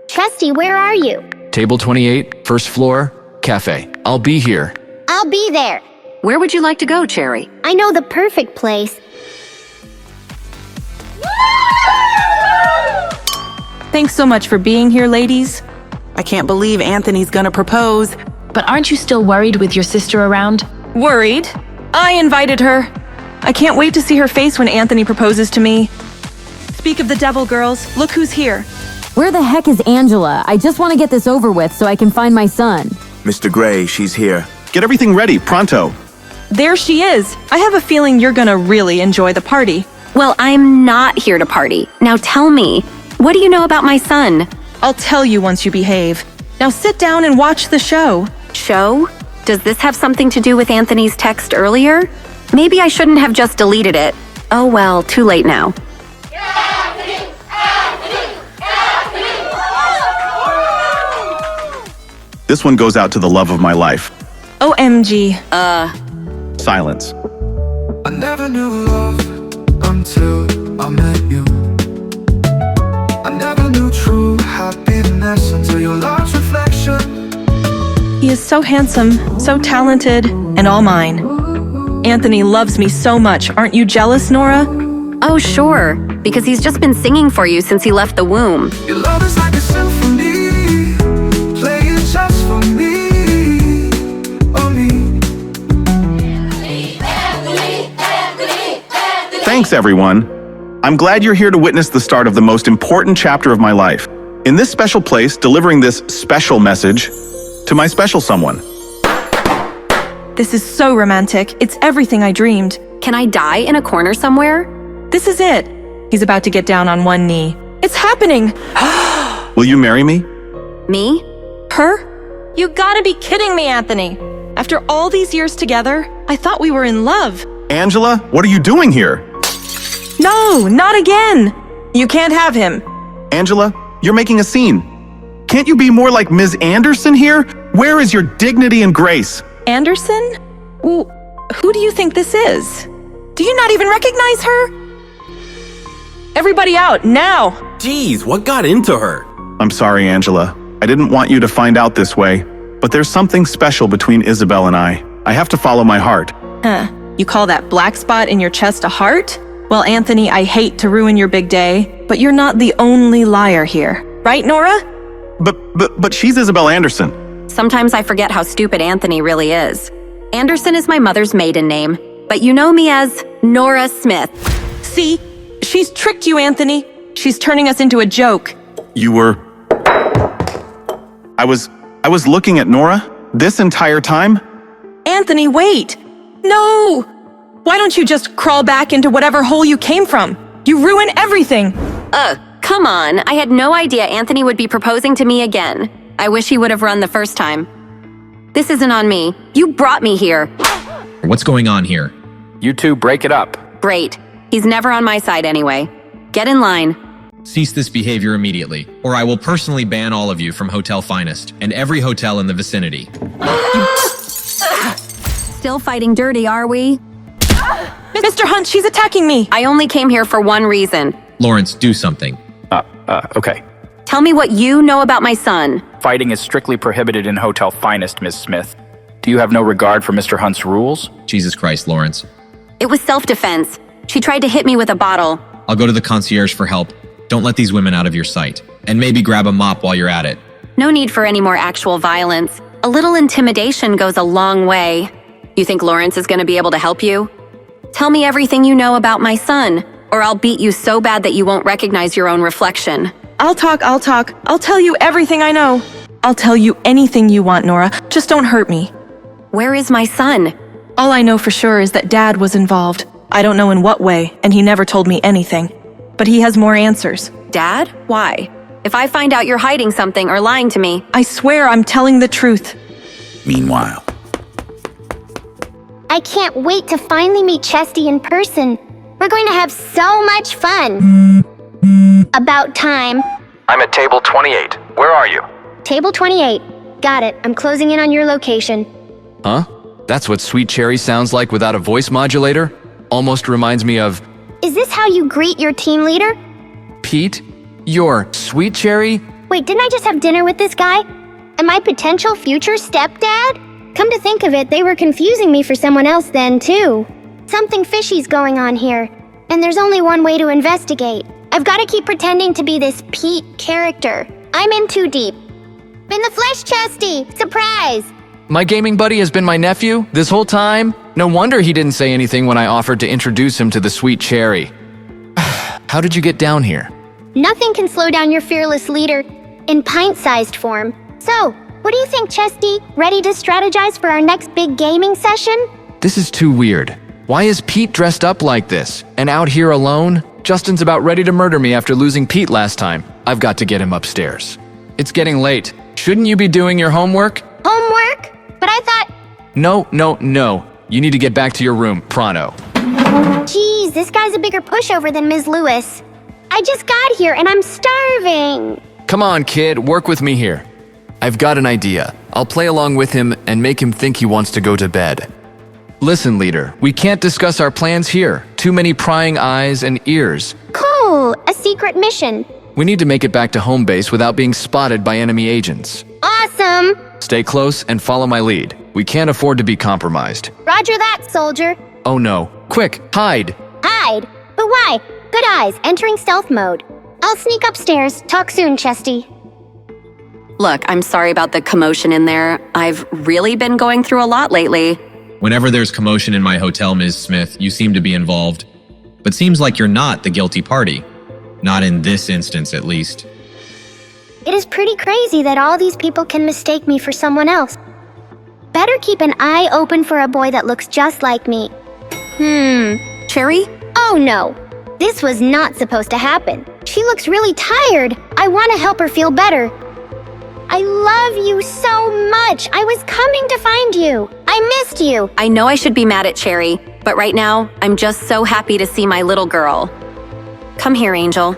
Chesty, where are you?
Table 28, first floor, cafe. I'll be here.
I'll be there.
Where would you like to go, Cherry?
I know the perfect place.
Thanks so much for being here, ladies.
I can't believe Anthony's gonna propose.
But aren't you still worried with your sister around?
Worried? I invited her. I can't wait to see her face when Anthony proposes to me. Speak of the devil, girls. Look who's here.
Where the heck is Angela? I just want to get this over with so I can find my son.
Mr. Gray, she's here.
Get everything ready, pronto.
There she is. I have a feeling you're gonna really enjoy the party.
Well, I'm not here to party. Now tell me, what do you know about my son?
I'll tell you once you behave. Now sit down and watch the show.
Show? Does this have something to do with Anthony's text earlier? Maybe I shouldn't have just deleted it. Oh well, too late now.
This one goes out to the love of my life.
OMG.
Silence.
I never knew love until I met you. I never knew true happiness until your love's reflection.
He is so handsome, so talented, and all mine. Anthony loves me so much. Aren't you jealous, Nora?
Oh, sure, because he's just been singing for you since he left the womb.
Your love is like a symphony, playing just for me, oh me.
Thanks, everyone. I'm glad you're here to witness the start of the most important chapter of my life. In this special place, delivering this special message to my special someone.
This is so romantic. It's everything I dreamed.
Can I die in a corner somewhere?
This is it. He's about to get down on one knee. It's happening!
Will you marry me?
Me?
Her? You gotta be kidding me, Anthony. After all these years together, I thought we were in love.
Angela, what are you doing here?
No, not again! You can't have him.
Angela, you're making a scene. Can't you be more like Ms. Anderson here? Where is your dignity and grace?
Anderson? Well, who do you think this is? Do you not even recognize her? Everybody out, now!
Jeez, what got into her?
I'm sorry, Angela. I didn't want you to find out this way, but there's something special between Isabel and I. I have to follow my heart.
Huh. You call that black spot in your chest a heart? Well, Anthony, I hate to ruin your big day, but you're not the only liar here. Right, Nora?
But she's Isabel Anderson.
Sometimes I forget how stupid Anthony really is. Anderson is my mother's maiden name, but you know me as Nora Smith.
See? She's tricked you, Anthony. She's turning us into a joke.
You were... I was looking at Nora this entire time?
Anthony, wait! No! Why don't you just crawl back into whatever hole you came from? You ruin everything!
Come on. I had no idea Anthony would be proposing to me again. I wish he would have run the first time. This isn't on me. You brought me here.
What's going on here?
You two break it up.
Great. He's never on my side anyway. Get in line.
Cease this behavior immediately, or I will personally ban all of you from Hotel Finest and every hotel in the vicinity.
Still fighting dirty, are we?
Mr. Hunt, she's attacking me!
I only came here for one reason.
Lawrence, do something.
Okay.
Tell me what you know about my son.
Fighting is strictly prohibited in Hotel Finest, Miss Smith. Do you have no regard for Mr. Hunt's rules?
Jesus Christ, Lawrence.
It was self-defense. She tried to hit me with a bottle.
I'll go to the concierge for help. Don't let these women out of your sight. And maybe grab a mop while you're at it.
No need for any more actual violence. A little intimidation goes a long way. You think Lawrence is going to be able to help you? Tell me everything you know about my son, or I'll beat you so bad that you won't recognize your own reflection.
I'll talk. I'll tell you everything I know. I'll tell you anything you want, Nora. Just don't hurt me.
Where is my son?
All I know for sure is that Dad was involved. I don't know in what way, and he never told me anything. But he has more answers.
Dad? Why? If I find out you're hiding something or lying to me...
I swear I'm telling the truth.
Meanwhile...
I can't wait to finally meet Chesty in person. We're going to have so much fun. About time.
I'm at table 28. Where are you?
Table 28. Got it. I'm closing in on your location.
Huh? That's what Sweet Cherry sounds like without a voice modulator? Almost reminds me of...
Is this how you greet your team leader?
Pete? Your sweet Cherry?
Wait, didn't I just have dinner with this guy? And my potential future stepdad? Come to think of it, they were confusing me for someone else then, too. Something fishy's going on here, and there's only one way to investigate. I've got to keep pretending to be this Pete character. I'm in too deep. In the flesh, Chesty! Surprise!
My gaming buddy has been my nephew this whole time? No wonder he didn't say anything when I offered to introduce him to the sweet Cherry. How did you get down here?
Nothing can slow down your fearless leader in pint-sized form. So, what do you think, Chesty? Ready to strategize for our next big gaming session?
This is too weird. Why is Pete dressed up like this? And out here alone? Justin's about ready to murder me after losing Pete last time. I've got to get him upstairs. It's getting late. Shouldn't you be doing your homework?
Homework? But I thought...
No. You need to get back to your room, pronto.
Geez, this guy's a bigger pushover than Ms. Lewis. I just got here and I'm starving.
Come on, kid, work with me here. I've got an idea. I'll play along with him and make him think he wants to go to bed. Listen, leader, we can't discuss our plans here. Too many prying eyes and ears.
Cool, a secret mission.
We need to make it back to home base without being spotted by enemy agents.
Awesome.
Stay close and follow my lead. We can't afford to be compromised.
Roger that, soldier.
Oh no. Quick, hide.
Hide? But why? Good eyes, entering stealth mode. I'll sneak upstairs. Talk soon, Chesty.
Look, I'm sorry about the commotion in there. I've really been going through a lot lately.
Whenever there's commotion in my hotel, Ms. Smith, you seem to be involved. But seems like you're not the guilty party. Not in this instance, at least.
It is pretty crazy that all these people can mistake me for someone else. Better keep an eye open for a boy that looks just like me.
Cherry?
Oh no. This was not supposed to happen. She looks really tired. I want to help her feel better. I love you so much. I was coming to find you. I missed you.
I know I should be mad at Cherry, but right now, I'm just so happy to see my little girl. Come here, Angel.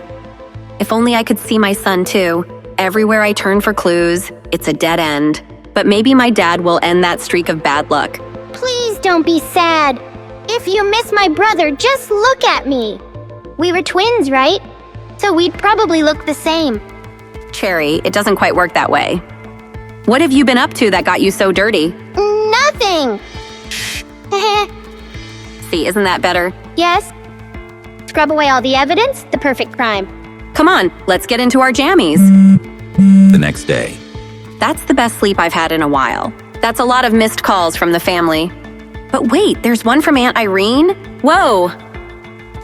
If only I could see my son too. Everywhere I turn for clues, it's a dead end. But maybe my dad will end that streak of bad luck.
Please don't be sad. If you miss my brother, just look at me. We were twins, right? So we'd probably look the same.
Cherry, it doesn't quite work that way. What have you been up to that got you so dirty?
Nothing.
See, isn't that better?
Yes. Scrub away all the evidence, the perfect crime.
Come on, let's get into our jammies.
The next day.
That's the best sleep I've had in a while. That's a lot of missed calls from the family. But wait, there's one from Aunt Irene? Whoa!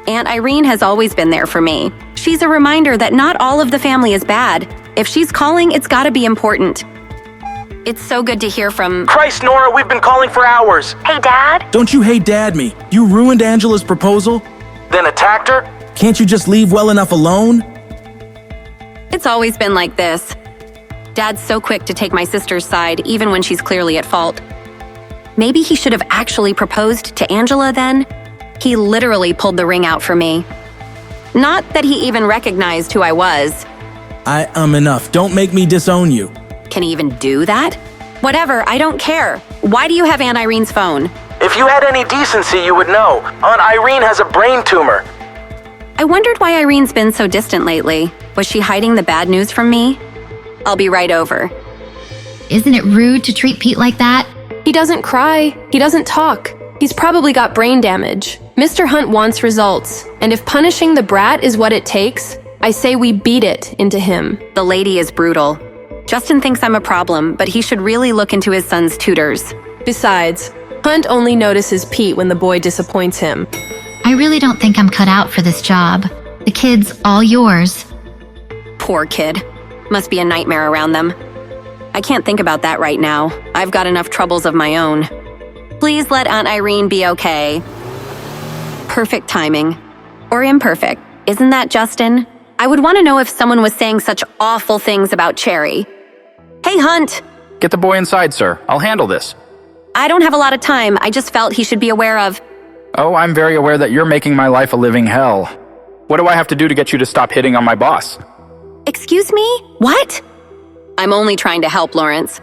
Aunt Irene has always been there for me. She's a reminder that not all of the family is bad. If she's calling, it's gotta be important. It's so good to hear from—
Christ, Nora, we've been calling for hours.
Hey, Dad?
Don't you hate Dad me? You ruined Angela's proposal, then attacked her? Can't you just leave well enough alone?
It's always been like this. Dad's so quick to take my sister's side, even when she's clearly at fault. Maybe he should have actually proposed to Angela then? He literally pulled the ring out for me. Not that he even recognized who I was.
Enough. Don't make me disown you.
Can he even do that? Whatever, I don't care. Why do you have Aunt Irene's phone?
If you had any decency, you would know. Aunt Irene has a brain tumor.
I wondered why Irene's been so distant lately. Was she hiding the bad news from me? I'll be right over.
Isn't it rude to treat Pete like that?
He doesn't cry. He doesn't talk. He's probably got brain damage. Mr. Hunt wants results, and if punishing the brat is what it takes, I say we beat it into him.
The lady is brutal. Justin thinks I'm a problem, but he should really look into his son's tutors.
Besides, Hunt only notices Pete when the boy disappoints him.
I really don't think I'm cut out for this job. The kid's all yours.
Poor kid. Must be a nightmare around them. I can't think about that right now. I've got enough troubles of my own. Please let Aunt Irene be okay. Perfect timing. Or imperfect. Isn't that, Justin? I would want to know if someone was saying such awful things about Cherry. Hey, Hunt!
Get the boy inside, sir. I'll handle this.
I don't have a lot of time. I just felt he should be aware of—
Oh, I'm very aware that you're making my life a living hell. What do I have to do to get you to stop hitting on my boss?
Excuse me? What? I'm only trying to help, Lawrence.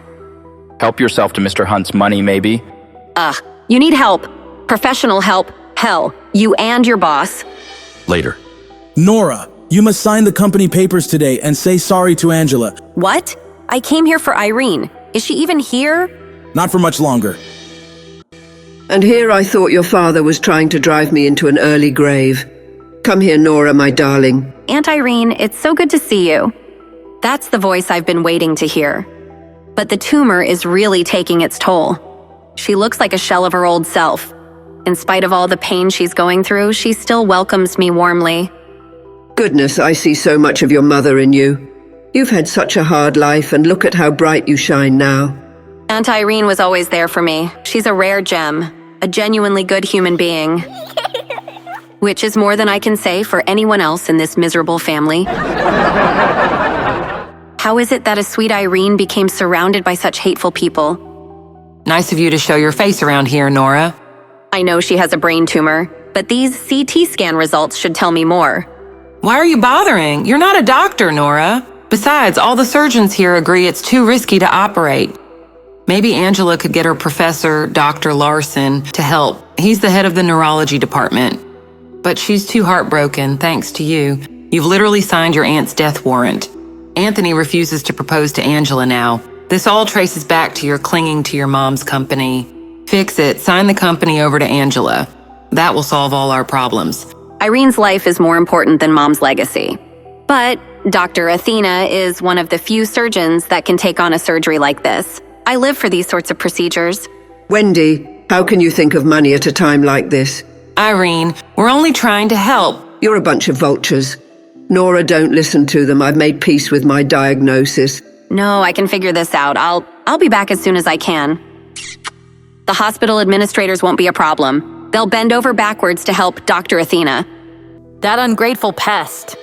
Help yourself to Mr. Hunt's money, maybe?
You need help. Professional help. Hell, you and your boss.
Later.
Nora, You must sign the company papers today and say sorry to Angela.
What? I came here for Irene. Is she even here?
Not for much longer.
And here I thought your father was trying to drive me into an early grave. Come here, Nora, my darling.
Aunt Irene, it's so good to see you. That's the voice I've been waiting to hear. But the tumor is really taking its toll. She looks like a shell of her old self. In spite of all the pain she's going through, she still welcomes me warmly.
Goodness, I see so much of your mother in you. You've had such a hard life, and look at how bright you shine now.
Aunt Irene was always there for me. She's a rare gem, a genuinely good human being. Which is more than I can say for anyone else in this miserable family. How is it that a sweet Irene became surrounded by such hateful people?
Nice of you to show your face around here, Nora.
I know she has a brain tumor, but these CT scan results should tell me more.
Why are you bothering? You're not a doctor, Nora. Besides, all the surgeons here agree it's too risky to operate. Maybe Angela could get her professor, Dr. Larson, to help. He's the head of the neurology department. But she's too heartbroken, thanks to you. You've literally signed your aunt's death warrant. Anthony refuses to propose to Angela now. This all traces back to your clinging to your mom's company. Fix it. Sign the company over to Angela. That will solve all our problems.
Irene's life is more important than Mom's legacy. But Dr. Athena is one of the few surgeons that can take on a surgery like this. I live for these sorts of procedures.
Wendy, how can you think of money at a time like this?
Irene, we're only trying to help.
You're a bunch of vultures. Nora, don't listen to them. I've made peace with my diagnosis.
No, I can figure this out. I'll be back as soon as I can. The hospital administrators won't be a problem. They'll bend over backwards to help Dr. Athena.
That ungrateful pest.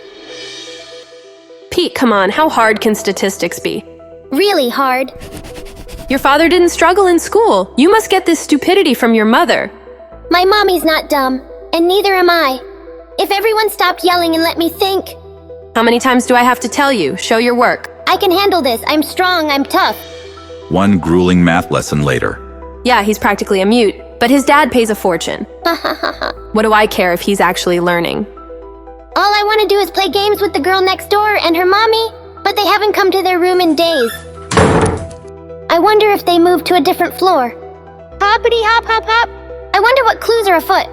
Pete, come on, how hard can statistics be?
Really hard.
Your father didn't struggle in school. You must get this stupidity from your mother.
My mommy's not dumb, and neither am I. If everyone stopped yelling and let me think.
How many times do I have to tell you? Show your work.
I can handle this. I'm strong. I'm tough.
One grueling math lesson later.
Yeah, he's practically a mute, but his dad pays a fortune. What do I care if he's actually learning?
All I want to do is play games with the girl next door and her mommy, but they haven't come to their room in days. I wonder if they moved to a different floor. Hoppity hop hop hop. I wonder what clues are afoot.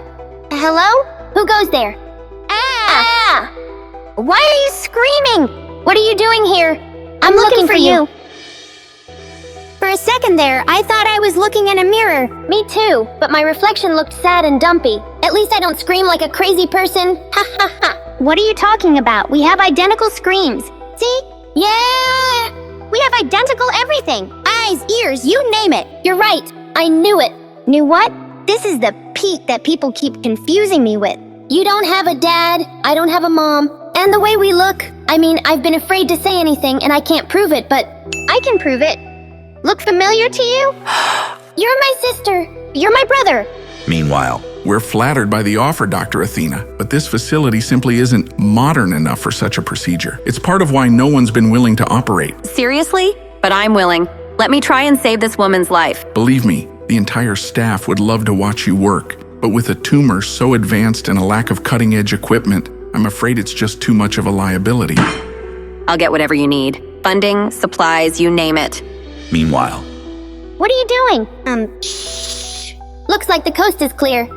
Hello? Who goes there? Ah! Why are you screaming? What are you doing here? I'm looking for you. For a second there, I thought I was looking in a mirror. Me too, but my reflection looked sad and dumpy. At least I don't scream like a crazy person. Ha ha ha. What are you talking about? We have identical screams. See? Yeah! We have identical everything. Eyes, ears, you name it. You're right. I knew it. Knew what? This is the Pete that people keep confusing me with. You don't have a dad, I don't have a mom, and the way we look, I mean, I've been afraid to say anything and I can't prove it, but I can prove it. Look familiar to you? You're my sister. You're my brother.
Meanwhile,
We're flattered by the offer, Dr. Athena, but this facility simply isn't modern enough for such a procedure. It's part of why no one's been willing to operate.
Seriously? But I'm willing. Let me try and save this woman's life.
Believe me, the entire staff would love to watch you work, but with a tumor so advanced and a lack of cutting-edge equipment, I'm afraid it's just too much of a liability.
I'll get whatever you need. Funding, supplies, you name it.
Meanwhile,
What are you doing? Shh. Looks like the coast is clear.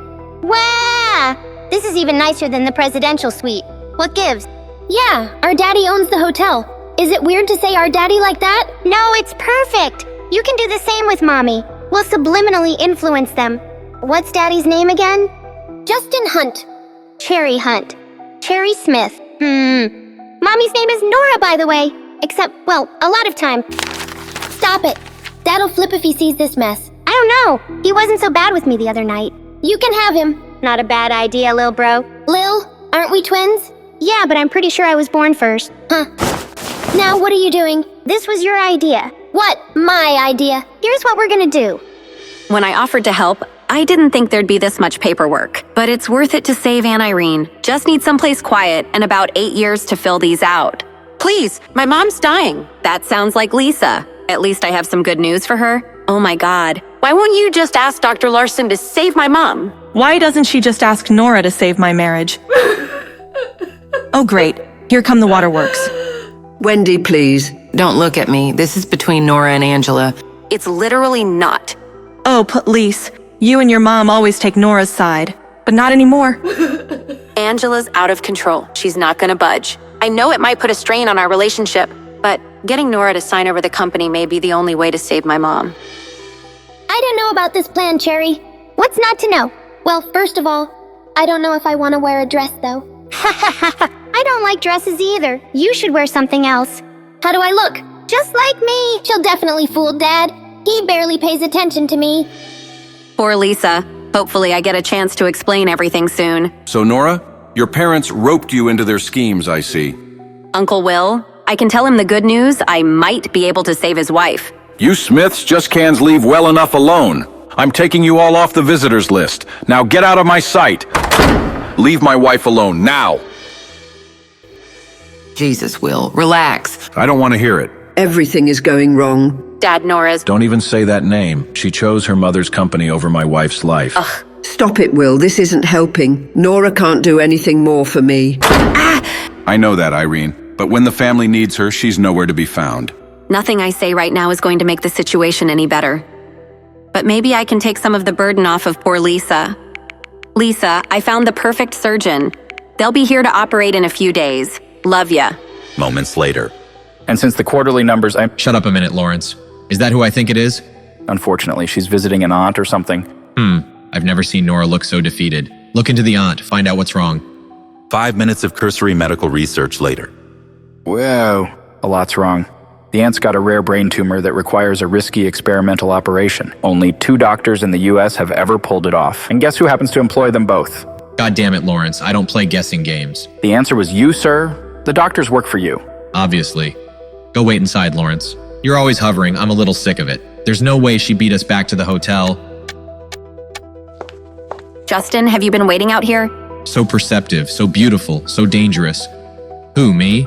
Wow! This is even nicer than the presidential suite. What gives? Yeah, our daddy owns the hotel. Is it weird to say our daddy like that? No, it's perfect. You can do the same with mommy. We'll subliminally influence them. What's daddy's name again? Justin Hunt. Cherry Hunt. Cherry Smith. Mommy's name is Nora, by the way. Except, well, a lot of time. Stop it. Dad'll flip if he sees this mess. I don't know. He wasn't so bad with me the other night. You can have him. Not a bad idea, Lil Bro. Lil, aren't we twins? Yeah, but I'm pretty sure I was born first. Huh. Now, what are you doing? This was your idea. What? My idea. Here's what we're gonna do.
When I offered to help, I didn't think there'd be this much paperwork. But it's worth it to save Aunt Irene. Just need someplace quiet and about 8 years to fill these out. Please, my mom's dying. That sounds like Lisa. At least I have some good news for her. Oh my God.
Why won't you just ask Dr. Larson to save my mom?
Why doesn't she just ask Nora to save my marriage? Oh, great. Here come the waterworks.
Wendy, please.
Don't look at me. This is between Nora and Angela.
It's literally not.
Oh, police. You and your mom always take Nora's side, but not anymore.
Angela's out of control. She's not gonna budge. I know it might put a strain on our relationship, but getting Nora to sign over the company may be the only way to save my mom.
I don't know about this plan, Cherry. What's not to know? Well, first of all, I don't know if I want to wear a dress, though. I don't like dresses either. You should wear something else. How do I look? Just like me. She'll definitely fool Dad. He barely pays attention to me.
Poor Lisa. Hopefully I get a chance to explain everything soon.
So, Nora, your parents roped you into their schemes, I see.
Uncle Will, I can tell him the good news. I might be able to save his wife.
You Smiths just can't leave well enough alone. I'm taking you all off the visitors list. Now get out of my sight. Leave my wife alone, now.
Jesus, Will, relax.
I don't want to hear it.
Everything is going wrong.
Dad, Nora's...
Don't even say that name. She chose her mother's company over my wife's life.
Ugh.
Stop it, Will. This isn't helping. Nora can't do anything more for me.
I know that, Irene. But when the family needs her, she's nowhere to be found.
Nothing I say right now is going to make the situation any better. But maybe I can take some of the burden off of poor Lisa. Lisa, I found the perfect surgeon. They'll be here to operate in a few days. Love ya.
Moments later.
And since the quarterly numbers,
Shut up a minute, Lawrence. Is that who I think it is?
Unfortunately, she's visiting an aunt or something.
I've never seen Nora look so defeated. Look into the aunt, find out what's wrong.
5 minutes of cursory medical research later.
Whoa, a lot's wrong. The aunt's got a rare brain tumor that requires a risky experimental operation. Only 2 doctors in the U.S. have ever pulled it off. And guess who happens to employ them both?
God damn it, Lawrence. I don't play guessing games.
The answer was you, sir. The doctors work for you.
Obviously. Go wait inside, Lawrence. You're always hovering. I'm a little sick of it. There's no way she beat us back to the hotel.
Justin, have you been waiting out here?
So perceptive, so beautiful, so dangerous. Who, me?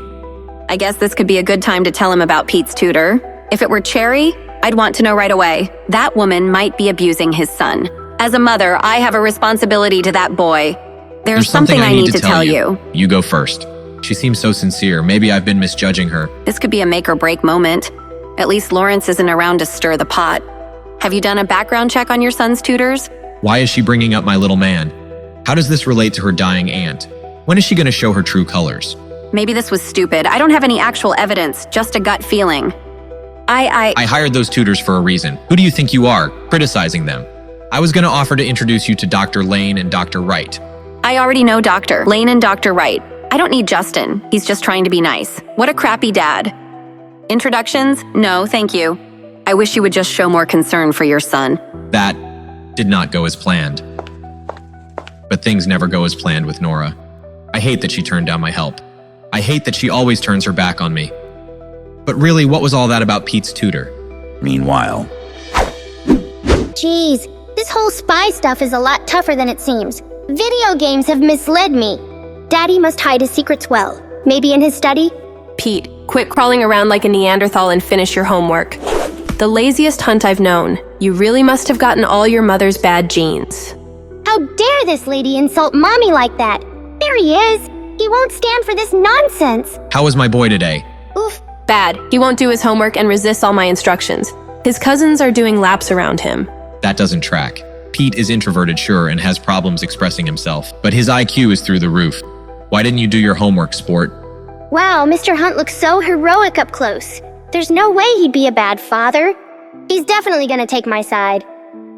I guess this could be a good time to tell him about Pete's tutor. If it were Cherry, I'd want to know right away. That woman might be abusing his son. As a mother, I have a responsibility to that boy. There's something I need to tell you.
You go first. She seems so sincere. Maybe I've been misjudging her.
This could be a make or break moment. At least Lawrence isn't around to stir the pot. Have you done a background check on your son's tutors?
Why is she bringing up my little man? How does this relate to her dying aunt? When is she going to show her true colors?
Maybe this was stupid. I don't have any actual evidence, just a gut feeling. I
hired those tutors for a reason. Who do you think you are, criticizing them? I was going to offer to introduce you to Dr. Lane and Dr. Wright.
I already know Dr. Lane and Dr. Wright. I don't need Justin. He's just trying to be nice. What a crappy dad. Introductions? No, thank you. I wish you would just show more concern for your son.
That did not go as planned. But things never go as planned with Nora. I hate that she turned down my help. I hate that she always turns her back on me. But really, what was all that about Pete's tutor?
Meanwhile.
Jeez, this whole spy stuff is a lot tougher than it seems. Video games have misled me. Daddy must hide his secrets well. Maybe in his study?
Pete, quit crawling around like a Neanderthal and finish your homework. The laziest hunt I've known. You really must have gotten all your mother's bad genes.
How dare this lady insult Mommy like that? There he is. He won't stand for this nonsense.
How was my boy today?
Oof.
Bad. He won't do his homework and resists all my instructions. His cousins are doing laps around him.
That doesn't track. Pete is introverted, sure, and has problems expressing himself, but his IQ is through the roof. Why didn't you do your homework, sport?
Wow, Mr. Hunt looks so heroic up close. There's no way he'd be a bad father. He's definitely gonna take my side.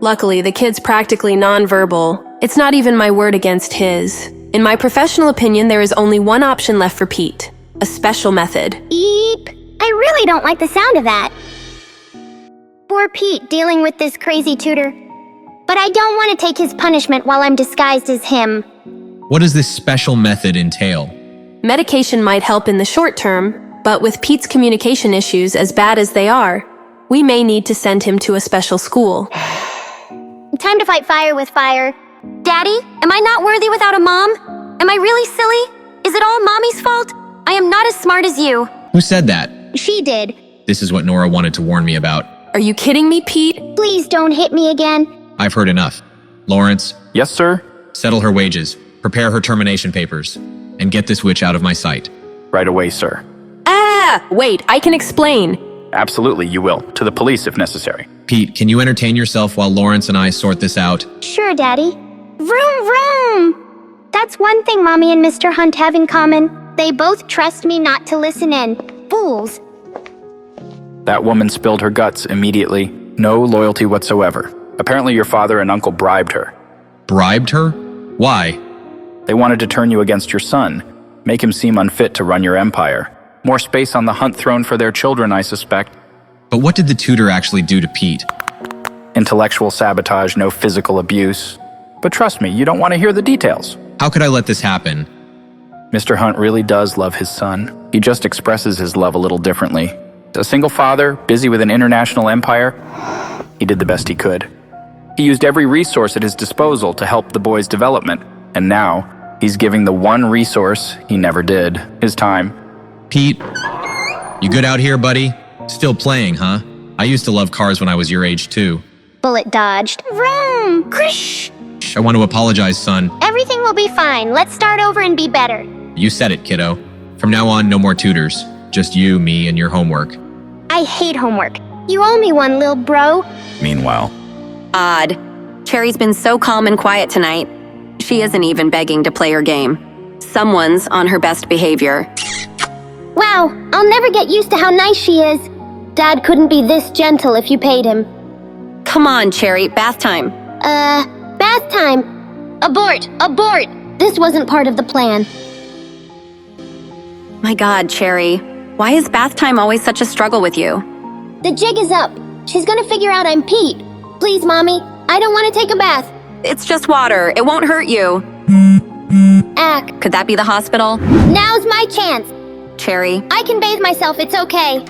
Luckily, the kid's practically nonverbal. It's not even my word against his. In my professional opinion, there is only one option left for Pete. A special method.
Eep. I really don't like the sound of that. Poor Pete dealing with this crazy tutor. But I don't want to take his punishment while I'm disguised as him.
What does this special method entail?
Medication might help in the short term, but with Pete's communication issues as bad as they are, we may need to send him to a special school.
Time to fight fire with fire. Daddy, am I not worthy without a mom? Am I really silly? Is it all Mommy's fault? I am not as smart as you.
Who said that?
She did.
This is what Nora wanted to warn me about.
Are you kidding me, Pete?
Please don't hit me again.
I've heard enough. Lawrence?
Yes, sir?
Settle her wages, prepare her termination papers, and get this witch out of my sight.
Right away, sir.
Wait, I can explain.
Absolutely, you will. To the police if necessary.
Pete, can you entertain yourself while Lawrence and I sort this out?
Sure, Daddy. Vroom, vroom! That's one thing Mommy and Mr. Hunt have in common. They both trust me not to listen in. Fools.
That woman spilled her guts immediately. No loyalty whatsoever. Apparently your father and uncle bribed her.
Bribed her? Why?
They wanted to turn you against your son, make him seem unfit to run your empire. More space on the Hunt throne for their children, I suspect.
But what did the tutor actually do to Pete?
Intellectual sabotage, no physical abuse. But trust me, you don't want to hear the details.
How could I let this happen?
Mr. Hunt really does love his son. He just expresses his love a little differently. A single father, busy with an international empire, he did the best he could. He used every resource at his disposal to help the boy's development. And now, he's giving the one resource he never did, his time.
Pete, you good out here, buddy? Still playing, huh? I used to love cars when I was your age, too.
Bullet dodged. Vroom! Krish!
I want to apologize, son.
Everything will be fine. Let's start over and be better.
You said it, kiddo. From now on, no more tutors. Just you, me, and your homework.
I hate homework. You owe me one, lil bro.
Meanwhile,
Odd. Cherry's been so calm and quiet tonight. She isn't even begging to play her game. Someone's on her best behavior.
Wow, I'll never get used to how nice she is. Dad couldn't be this gentle if you paid him.
Come on, Cherry, bath time.
Bath time. Abort! Abort! This wasn't part of the plan.
My God, Cherry. Why is bath time always such a struggle with you?
The jig is up. She's gonna figure out I'm Pete. Please, Mommy, I don't want to take a bath.
It's just water. It won't hurt you.
Ack.
Could that be the hospital?
Now's my chance.
Cherry.
I can bathe myself, it's okay.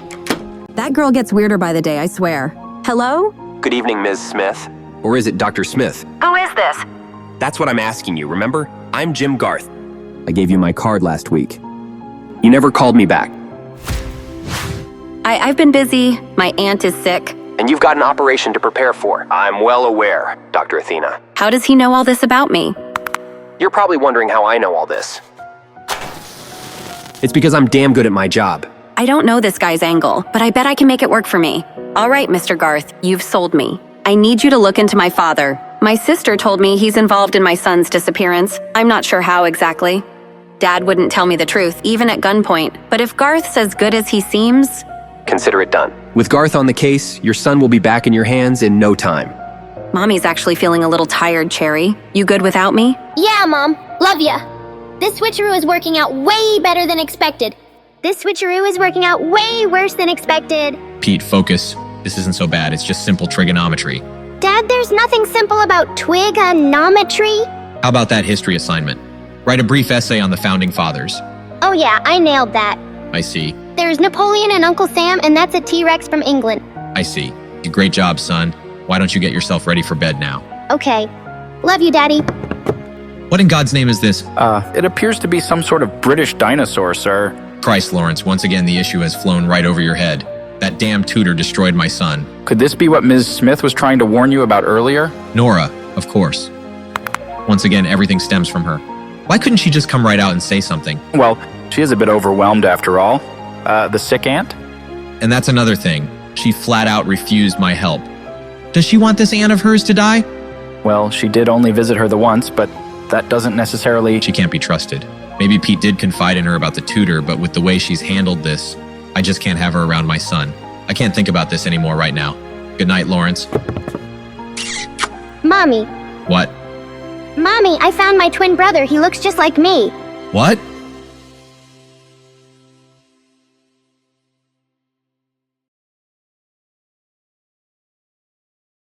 That girl gets weirder by the day, I swear. Hello?
Good evening, Ms. Smith. Or is it Dr. Smith?
Who is this?
That's what I'm asking you, remember? I'm Jim Garth. I gave you my card last week. You never called me back.
I've been busy. My aunt is sick.
And you've got an operation to prepare for. I'm well aware, Dr. Athena.
How does he know all this about me?
You're probably wondering how I know all this. It's because I'm damn good at my job.
I don't know this guy's angle, but I bet I can make it work for me. All right, Mr. Garth, you've sold me. I need you to look into my father. My sister told me he's involved in my son's disappearance. I'm not sure how exactly. Dad wouldn't tell me the truth, even at gunpoint. But if Garth's as good as he seems...
Consider it done. With Garth on the case, your son will be back in your hands in no time.
Mommy's actually feeling a little tired, Cherry. You good without me?
Yeah, Mom. Love ya. This switcheroo is working out way better than expected. This switcheroo is working out way worse than expected.
Pete, focus. This isn't so bad. It's just simple trigonometry.
Dad, there's nothing simple about twigonometry.
How about that history assignment? Write a brief essay on the Founding Fathers.
Oh yeah, I nailed that.
I see.
There's Napoleon and Uncle Sam, and that's a T-Rex from England.
I see. Great job, son. Why don't you get yourself ready for bed now?
Okay. Love you, Daddy.
What in God's name is this?
It appears to be some sort of British dinosaur, sir.
Christ, Lawrence, once again the issue has flown right over your head. That damn tutor destroyed my son.
Could this be what Ms. Smith was trying to warn you about earlier?
Nora, of course. Once again, everything stems from her. Why couldn't she just come right out and say something?
Well, she is a bit overwhelmed after all. The sick aunt?
And that's another thing. She flat out refused my help. Does she want this aunt of hers to die?
Well, she did only visit her the once, but that doesn't necessarily...
She can't be trusted. Maybe Pete did confide in her about the tutor, but with the way she's handled this, I just can't have her around my son. I can't think about this anymore right now. Good night, Lawrence.
Mommy.
What?
Mommy, I found my twin brother. He looks just like me.
What?